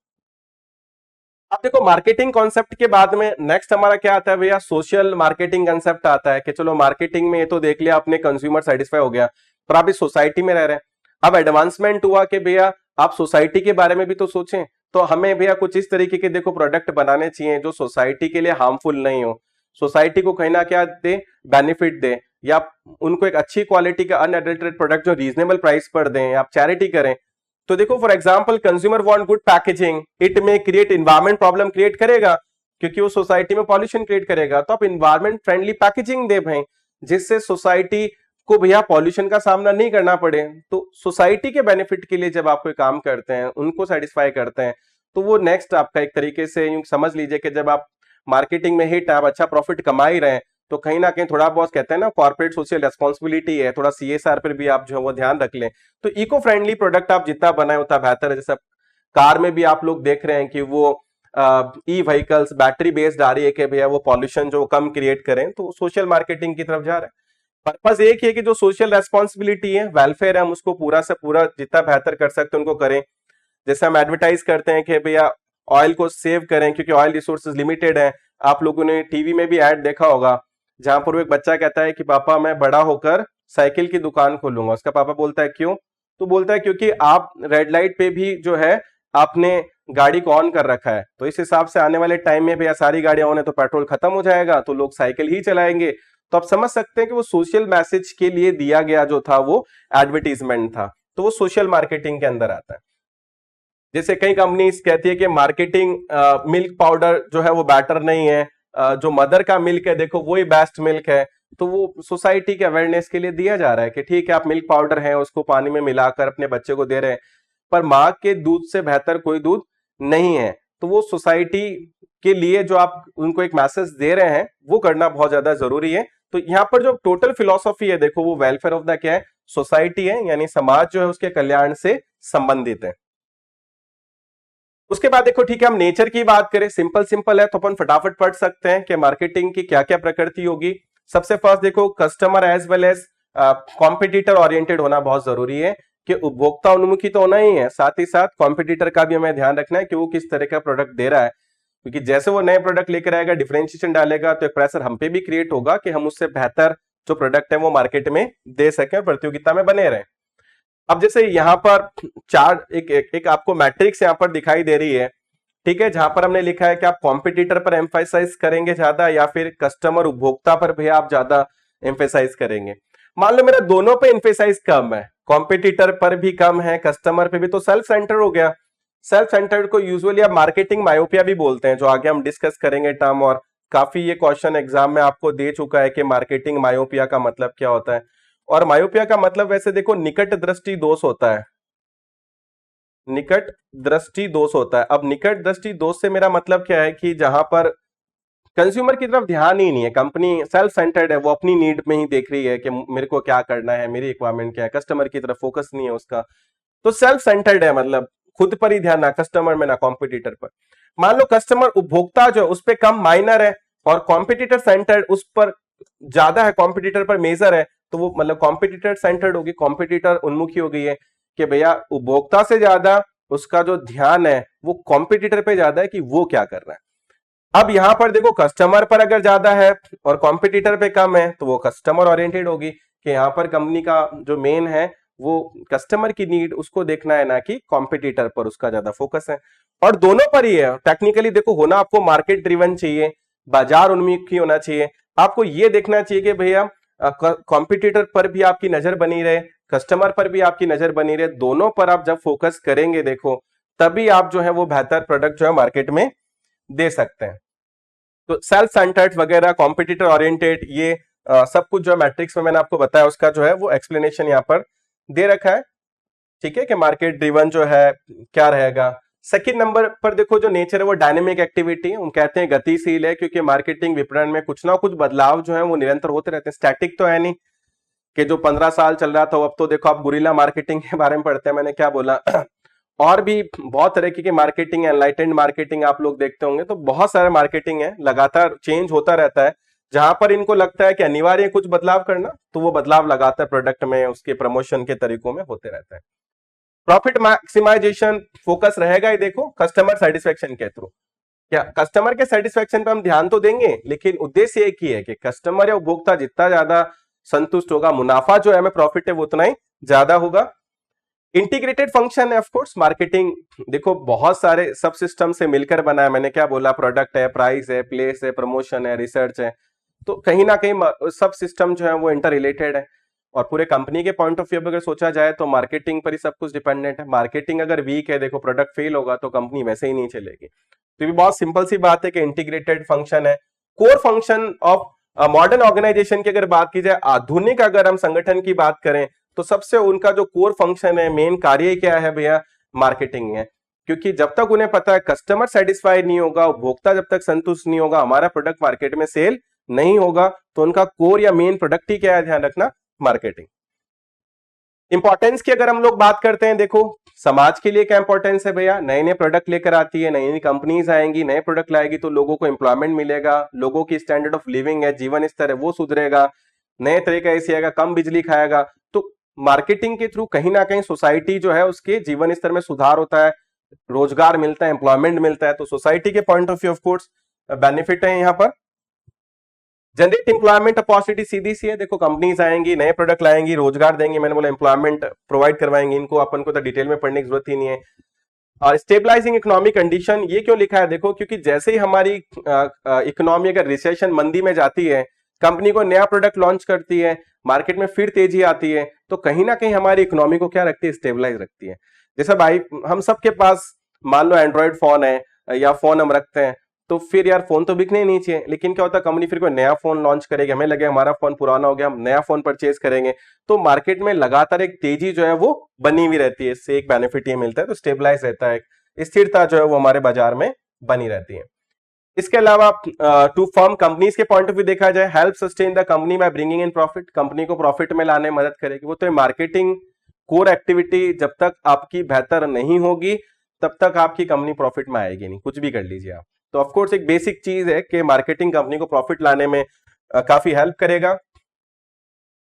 अब देखो मार्केटिंग कॉन्सेप्ट के बाद में नेक्स्ट हमारा क्या आता है भैया, सोशल मार्केटिंग कॉन्सेप्ट आता है कि चलो मार्केटिंग में ये तो देख लिया आपने, कंज्यूमर सेटिस्फाई हो गया, पर आप इस सोसाइटी में रह रहे हैं। अब एडवांसमेंट हुआ कि भैया आप सोसाइटी के बारे में भी तो सोचें, तो हमें भैया कुछ इस तरीके के देखो प्रोडक्ट बनाने चाहिए जो सोसाइटी के लिए हार्मफुल नहीं हो, सोसाइटी को कहीं ना क्या दे, बेनिफिट दे। या उनको एक अच्छी क्वालिटी का अनएडल्टरेटेड प्रोडक्ट जो रीजनेबल प्राइस पर दें, आप चैरिटी करें। तो देखो for example consumer want good packaging, it में क्रिएट इन्वायरमेंट प्रॉब्लम क्रिएट करेगा क्योंकि वो सोसाइटी में पॉल्यूशन क्रिएट करेगा, तो आप इन्वायरमेंट फ्रेंडली पैकेजिंग दे भाई, जिससे सोसाइटी को भैया पॉल्यूशन का सामना नहीं करना पड़े। तो सोसाइटी के बेनिफिट के लिए जब आप कोई काम करते हैं, उनको सेटिस्फाई करते हैं, तो वो नेक्स्ट आपका एक तरीके से यूं समझ लीजिए कि जब आप मार्केटिंग में हिट, आप अच्छा प्रॉफिट कमा ही रहे हैं, तो कहीं ना कहीं थोड़ा बहुत कहते हैं ना कॉर्पोरेट सोशल रेस्पॉन्सिबिलिटी है, थोड़ा सीएसआर पर भी आप जो है वो ध्यान रख लें। तो इको फ्रेंडली प्रोडक्ट आप जितना बनाए उतना बेहतर है। जैसे कार में भी आप लोग देख रहे हैं कि वो ई व्हीकल्स बैटरी बेस्ड आ रही है कि भैया वो पॉल्यूशन जो कम क्रिएट करें, तो सोशल मार्केटिंग की तरफ जा रहे हैं। पर्पस एक ही है कि जो सोशल रेस्पॉन्सिबिलिटी है, वेलफेयर है, हम उसको पूरा से पूरा जितना बेहतर कर सकते हैं उनको करें। जैसे हम एडवर्टाइज करते हैं कि भैया ऑयल को सेव करें क्योंकि ऑयल रिसोर्सेज लिमिटेड है। आप लोगों ने टीवी में भी ऐड देखा होगा जहां पर वो एक बच्चा कहता है कि पापा मैं बड़ा होकर साइकिल की दुकान खोलूंगा। उसका पापा बोलता है क्यों? तो बोलता है क्योंकि आप रेड लाइट पे भी जो है आपने गाड़ी को ऑन कर रखा है, तो इस हिसाब से आने वाले टाइम में भैया सारी गाड़ियां ऑन है तो पेट्रोल खत्म हो जाएगा, तो लोग साइकिल ही चलाएंगे। तो आप समझ सकते हैं कि वो सोशल मैसेज के लिए दिया गया जो था वो एडवर्टीजमेंट था, तो वो सोशल मार्केटिंग के अंदर आता है। जैसे कई कंपनीज कहती है कि मार्केटिंग मिल्क पाउडर जो है वो बैटर नहीं है, जो मदर का मिल्क है देखो वही बेस्ट मिल्क है। तो वो सोसाइटी के अवेयरनेस के लिए दिया जा रहा है कि ठीक है आप मिल्क पाउडर है उसको पानी में मिलाकर अपने बच्चे को दे रहे हैं, पर माँ के दूध से बेहतर कोई दूध नहीं है। तो वो सोसाइटी के लिए जो आप उनको एक मैसेज दे रहे हैं वो करना बहुत ज्यादा जरूरी है। तो यहाँ पर जो टोटल फिलॉसफी है देखो वो वेलफेयर ऑफ द क्या है, सोसाइटी है, यानी समाज जो है उसके कल्याण से संबंधित है। उसके बाद देखो ठीक है हम नेचर की बात करें, सिंपल सिंपल है तो अपन फटाफट पढ़ सकते हैं कि मार्केटिंग की क्या क्या प्रकृति होगी। सबसे फर्स्ट देखो customer as well as competitor oriented होना बहुत जरूरी है कि उपभोक्ता उन्मुखी तो होना ही है, साथ ही साथ कॉम्पिटिटर का भी हमें ध्यान रखना है कि वो किस तरह का प्रोडक्ट दे रहा है, क्योंकि जैसे वो नए प्रोडक्ट लेकर आएगा डिफरेंशिएशन डालेगा तो एक प्रेशर हम पे भी क्रिएट होगा कि हम उससे बेहतर जो प्रोडक्ट है वो मार्केट में दे सकें, प्रतियोगिता में बने रहें। अब जैसे यहाँ पर चार एक आपको मैट्रिक्स यहाँ पर दिखाई दे रही है, ठीक है, जहां पर हमने लिखा है कि आप कॉम्पिटिटर पर एम्फेसाइज करेंगे ज्यादा या फिर कस्टमर उपभोक्ता पर भी आप ज्यादा एम्फेसाइज करेंगे। मान लो मेरा दोनों पे एम्फेसाइज कम है, कॉम्पिटिटर पर भी कम है, कस्टमर पे भी, तो सेल्फ सेंटर हो गया। सेल्फ सेंटर्ड को यूजुअली आप मार्केटिंग मायोपिया भी बोलते हैं, जो आगे हम डिस्कस करेंगे टर्म, और काफी ये क्वेश्चन एग्जाम में आपको दे चुका है कि मार्केटिंग मायोपिया का मतलब क्या होता है। और मायोपिया का मतलब वैसे देखो निकट दृष्टि दोष होता है, निकट दृष्टि दोष होता है। अब निकट दृष्टि दोष से मेरा मतलब क्या है कि जहां पर कंज्यूमर की तरफ ध्यान ही नहीं है, कंपनी सेल्फ सेंटर्ड है, वो अपनी नीड में ही देख रही है कि मेरे को क्या करना है, मेरी रिक्वायरमेंट क्या है, कस्टमर की तरफ फोकस नहीं है उसका। तो सेल्फ सेंटर्ड है मतलब खुद पर ही ध्यान, ना कस्टमर में ना कॉम्पिटिटर पर। मान लो कस्टमर उपभोक्ता जो उस पर कम माइनर है और कॉम्पिटिटर सेंटर्ड उस पर ज्यादा है, कॉम्पिटिटर पर मेजर है, तो वो मतलब कॉम्पिटिटर सेंटर्ड होगी, कॉम्पिटिटर उन्मुखी हो गई है कि भैया उपभोक्ता से ज्यादा उसका जो ध्यान है वो कॉम्पिटिटर पे ज्यादा है कि वो क्या कर रहा है। अब यहां पर देखो कस्टमर पर अगर ज्यादा है और कॉम्पिटिटर पे कम है तो वो कस्टमर ओरिएंटेड होगी कि यहाँ पर कंपनी का जो मेन है वो कस्टमर की नीड उसको देखना है, ना कि कॉम्पिटिटर पर उसका ज्यादा फोकस है। और दोनों पर ही है टेक्निकली देखो, होना आपको मार्केट ड्रिवन चाहिए, बाजार उन्मुखी होना चाहिए। आपको ये देखना चाहिए कि भैया कॉम्पिटिटर पर भी आपकी नजर बनी रहे, कस्टमर पर भी आपकी नजर बनी रहे, दोनों पर आप जब फोकस करेंगे देखो तभी आप जो है वो बेहतर प्रोडक्ट जो है मार्केट में दे सकते हैं। तो सेल्फ सेंटर्ड वगैरह, कॉम्पिटिटर ओरिएंटेड, ये सब कुछ जो मैट्रिक्स में मैंने आपको बताया उसका जो है वो एक्सप्लेनेशन यहाँ पर दे रखा है, ठीक है, कि मार्केट ड्रिवन जो है क्या रहेगा। सेकंड नंबर पर देखो जो नेचर है वो डायनेमिक एक्टिविटी है, हम कहते हैं गतिशील है, क्योंकि मार्केटिंग विपणन में कुछ ना कुछ बदलाव जो है वो निरंतर होते रहते हैं, स्टैटिक तो है नहीं कि जो 15 साल चल रहा था अब तो देखो आप गुरिल्ला मार्केटिंग के बारे में पढ़ते हैं, मैंने क्या बोला और भी बहुत तरह की मार्केटिंग है, एनलाइटेंड मार्केटिंग आप लोग देखते होंगे, तो बहुत सारे मार्केटिंग है, लगातार चेंज होता रहता है। जहां पर इनको लगता है कि अनिवार्य कुछ बदलाव करना तो वो बदलाव लगातार प्रोडक्ट में उसके प्रमोशन के तरीकों में होते रहता है। प्रॉफिट मैक्सिमाइजेशन फोकस रहेगा ही देखो कस्टमर सेटिस्फेक्शन के थ्रू। क्या कस्टमर के सेटिस्फेक्शन पे हम ध्यान तो देंगे, लेकिन उद्देश्य एक ही है कि कस्टमर या उपभोक्ता जितना ज्यादा संतुष्ट होगा, मुनाफा जो है हमें प्रॉफिट है वो उतना ही ज्यादा होगा। इंटीग्रेटेड फंक्शन है ऑफकोर्स मार्केटिंग, देखो बहुत सारे सब सिस्टम से मिलकर बना है, मैंने क्या बोला, प्रोडक्ट है, प्राइस है, प्लेस है, प्रमोशन है, रिसर्च है, तो कहीं ना कहीं सब सिस्टम जो है वो इंटर रिलेटेड है। और पूरे कंपनी के पॉइंट ऑफ व्यू अगर सोचा जाए तो मार्केटिंग पर ही सब कुछ डिपेंडेंट है। मार्केटिंग अगर वीक है, देखो प्रोडक्ट फेल होगा तो कंपनी वैसे ही नहीं चलेगी। तो ये बहुत सिंपल सी बात है कि इंटीग्रेटेड फंक्शन है। Core function of modern organisation की अगर बात की जाए, आधुनिक अगर हम संगठन की बात करें, तो सबसे उनका जो कोर फंक्शन है, मेन कार्य क्या है भैया, मार्केटिंग है। क्योंकि जब तक उन्हें पता है कस्टमर सेटिस्फाइड नहीं होगा, उपभोक्ता जब तक संतुष्ट नहीं होगा, हमारा प्रोडक्ट मार्केट में सेल नहीं होगा, तो उनका कोर या मेन प्रोडक्ट ही क्या है, ध्यान रखना, मार्केटिंग। इंपॉर्टेंस की अगर हम लोग बात करते हैं, देखो समाज के लिए क्या इंपॉर्टेंस है भैया, नए नए प्रोडक्ट लेकर आती है, नई नई कंपनीज आएंगी, नए प्रोडक्ट लाएगी तो लोगों को एम्प्लॉयमेंट मिलेगा, लोगों की स्टैंडर्ड ऑफ लिविंग है, जीवन स्तर है वो सुधरेगा, नए तरह का एसी आएगा, कम बिजली खाएगा। तो मार्केटिंग के थ्रू कहीं ना कहीं सोसाइटी जो है उसके जीवन स्तर में सुधार होता है, रोजगार मिलता है, एम्प्लॉयमेंट मिलता है। तो सोसाइटी के point of view of course benefit है यहाँ पर। जनरेट एम्प्लॉयमेंट अपॉर्चुनिटी सीधी सी है, देखो कंपनीज आएंगी, नए प्रोडक्ट लाएंगी, रोजगार देंगे, मैंने बोला एम्प्लॉयमेंट प्रोवाइड करवाएंगे इनको, अपन को तो डिटेल में पढ़ने की जरूरत ही नहीं है। और स्टेबलाइजिंग इकोनॉमिक कंडीशन, ये क्यों लिखा है, देखो क्योंकि जैसे ही हमारी इकोनॉमी अगर रिसेशन मंदी में जाती है, कंपनी को नया प्रोडक्ट लॉन्च करती है, मार्केट में फिर तेजी आती है, तो कहीं ना कहीं हमारी इकोनॉमी को क्या रखती है, स्टेबलाइज रखती है। जैसे भाई हम सबके पास मान लो एंड्रॉइड फोन है या फोन हम रखते हैं, तो फिर यार फोन तो बिकने ही नहीं चाहिए, लेकिन क्या होता है कंपनी फिर कोई नया फोन लॉन्च करेगी, हमें लगे हमारा फोन पुराना हो गया, हम नया फोन परचेज करेंगे, तो मार्केट में लगातार एक तेजी जो है वो बनी हुई रहती है। इससे एक बेनिफिट ये मिलता है, तो स्टेबलाइज रहता है, स्थिरता जो है वो हमारे बाजार में बनी रहती है। इसके अलावा टू फर्म कंपनीज के पॉइंट ऑफ व्यू देखा जाए, help sustain the company by bringing in profit, company को प्रॉफिट में लाने में मदद करेगी। वो तो मार्केटिंग कोर एक्टिविटी जब तक आपकी बेहतर नहीं होगी तब तक आपकी कंपनी प्रॉफिट में आएगी नहीं, कुछ भी कर लीजिए आप। तो ऑफ कोर्स एक बेसिक चीज है कि मार्केटिंग कंपनी को प्रॉफिट लाने में काफी हेल्प करेगा।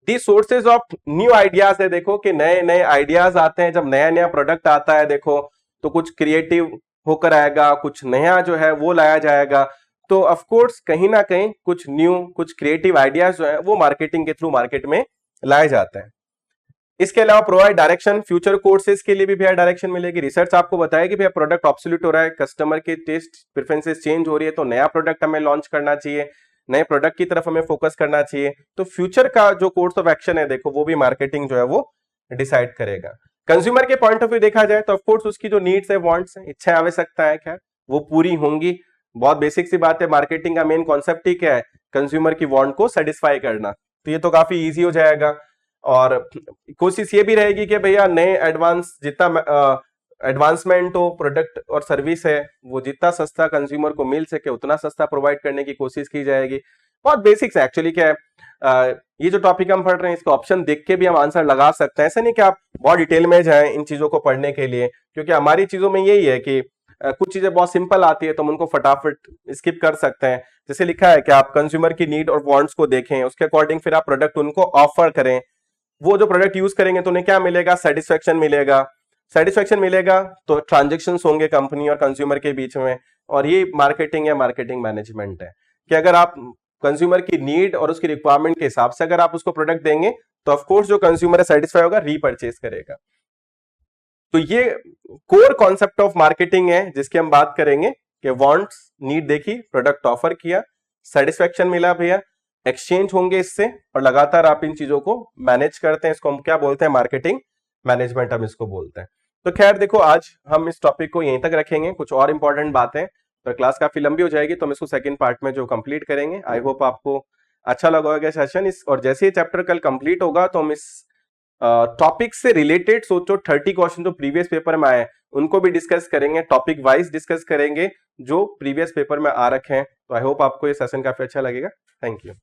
दी सोर्सेज ऑफ न्यू आइडियाज है, देखो कि नए नए आइडियाज आते हैं, जब नया नया प्रोडक्ट आता है देखो तो कुछ क्रिएटिव होकर आएगा, कुछ नया जो है वो लाया जाएगा। तो ऑफ कोर्स कहीं ना कहीं कुछ न्यू, कुछ क्रिएटिव आइडियाज जो है वो मार्केटिंग के थ्रू मार्केट में लाए जाते हैं। इसके अलावा प्रोवाइड डायरेक्शन, फ्यूचर कोर्सेज के लिए भी भैया डायरेक्शन मिलेगी। रिसर्च आपको बताएगी भैया प्रोडक्ट ऑब्सोल्यूट हो रहा है, कस्टमर के टेस्ट प्रेफरेंसेस चेंज हो रही है, तो नया प्रोडक्ट हमें लॉन्च करना चाहिए, नए प्रोडक्ट की तरफ हमें फोकस करना चाहिए। तो फ्यूचर का जो कोर्स ऑफ एक्शन है देखो वो भी मार्केटिंग जो है वो डिसाइड करेगा। कंज्यूमर के पॉइंट ऑफ व्यू देखा जाए तो ऑफकोर्स उसकी जो नीड्स है, वांट्स है, इच्छा आवश्यकता है क्या, वो पूरी होंगी। बहुत बेसिक सी बात है, मार्केटिंग का मेन कॉन्सेप्ट ही क्या है, कंज्यूमर की वांट को सेटिस्फाई करना। तो ये तो काफी ईजी हो जाएगा। और कोशिश ये भी रहेगी कि भैया नए एडवांस जितना एडवांसमेंट हो प्रोडक्ट और सर्विस है, वो जितना सस्ता कंज्यूमर को मिल सके उतना सस्ता प्रोवाइड करने की कोशिश की जाएगी। बहुत बेसिक्स है एक्चुअली। क्या है ये जो टॉपिक हम पढ़ रहे हैं इसका ऑप्शन देख के भी हम आंसर लगा सकते हैं, ऐसा नहीं कि आप बहुत डिटेल में जाएं इन चीजों को पढ़ने के लिए, क्योंकि हमारी चीजों में यही है कि कुछ चीजें बहुत सिंपल आती है तो हम उनको फटाफट स्किप कर सकते हैं। जैसे लिखा है कि आप कंज्यूमर की नीड और वांट्स को देखें, उसके अकॉर्डिंग फिर आप प्रोडक्ट उनको ऑफर करें, वो जो प्रोडक्ट यूज करेंगे तो उन्हें क्या मिलेगा, सेटिस्फेक्शन मिलेगा। सेटिस्फेक्शन मिलेगा तो ट्रांजेक्शन्स होंगे कंपनी और कंज्यूमर के बीच में, और ये मार्केटिंग या मार्केटिंग मैनेजमेंट है कि अगर आप कंज्यूमर की नीड और उसकी रिक्वायरमेंट के हिसाब से अगर आप उसको प्रोडक्ट देंगे तो ऑफकोर्स जो कंज्यूमर है सेटिस्फाई होगा, रीपरचेज करेगा। तो ये कोर कॉन्सेप्ट ऑफ मार्केटिंग है जिसकी हम बात करेंगे कि वांट्स, नीड देखी, प्रोडक्ट ऑफर किया, सेटिस्फेक्शन मिला भैया, एक्सचेंज होंगे इससे, और लगातार आप इन चीजों को मैनेज करते हैं। इसको हम क्या बोलते हैं, मार्केटिंग मैनेजमेंट हम इसको बोलते हैं। तो खैर देखो आज हम इस टॉपिक को यहीं तक रखेंगे, कुछ और इंपॉर्टेंट बातें तो क्लास काफी लंबी हो जाएगी तो हम इसको सेकंड पार्ट में जो कंप्लीट करेंगे। आई होप आपको अच्छा लगा होगा सेशन इस, और जैसे ही चैप्टर कल कंप्लीट होगा तो हम इस टॉपिक से रिलेटेड सोचो 30 क्वेश्चन जो प्रीवियस पेपर में आए उनको भी डिस्कस करेंगे, टॉपिक वाइज डिस्कस करेंगे जो प्रीवियस पेपर में आ रखे हैं। तो आई होप आपको ये सेशन काफी अच्छा लगेगा। Thank you.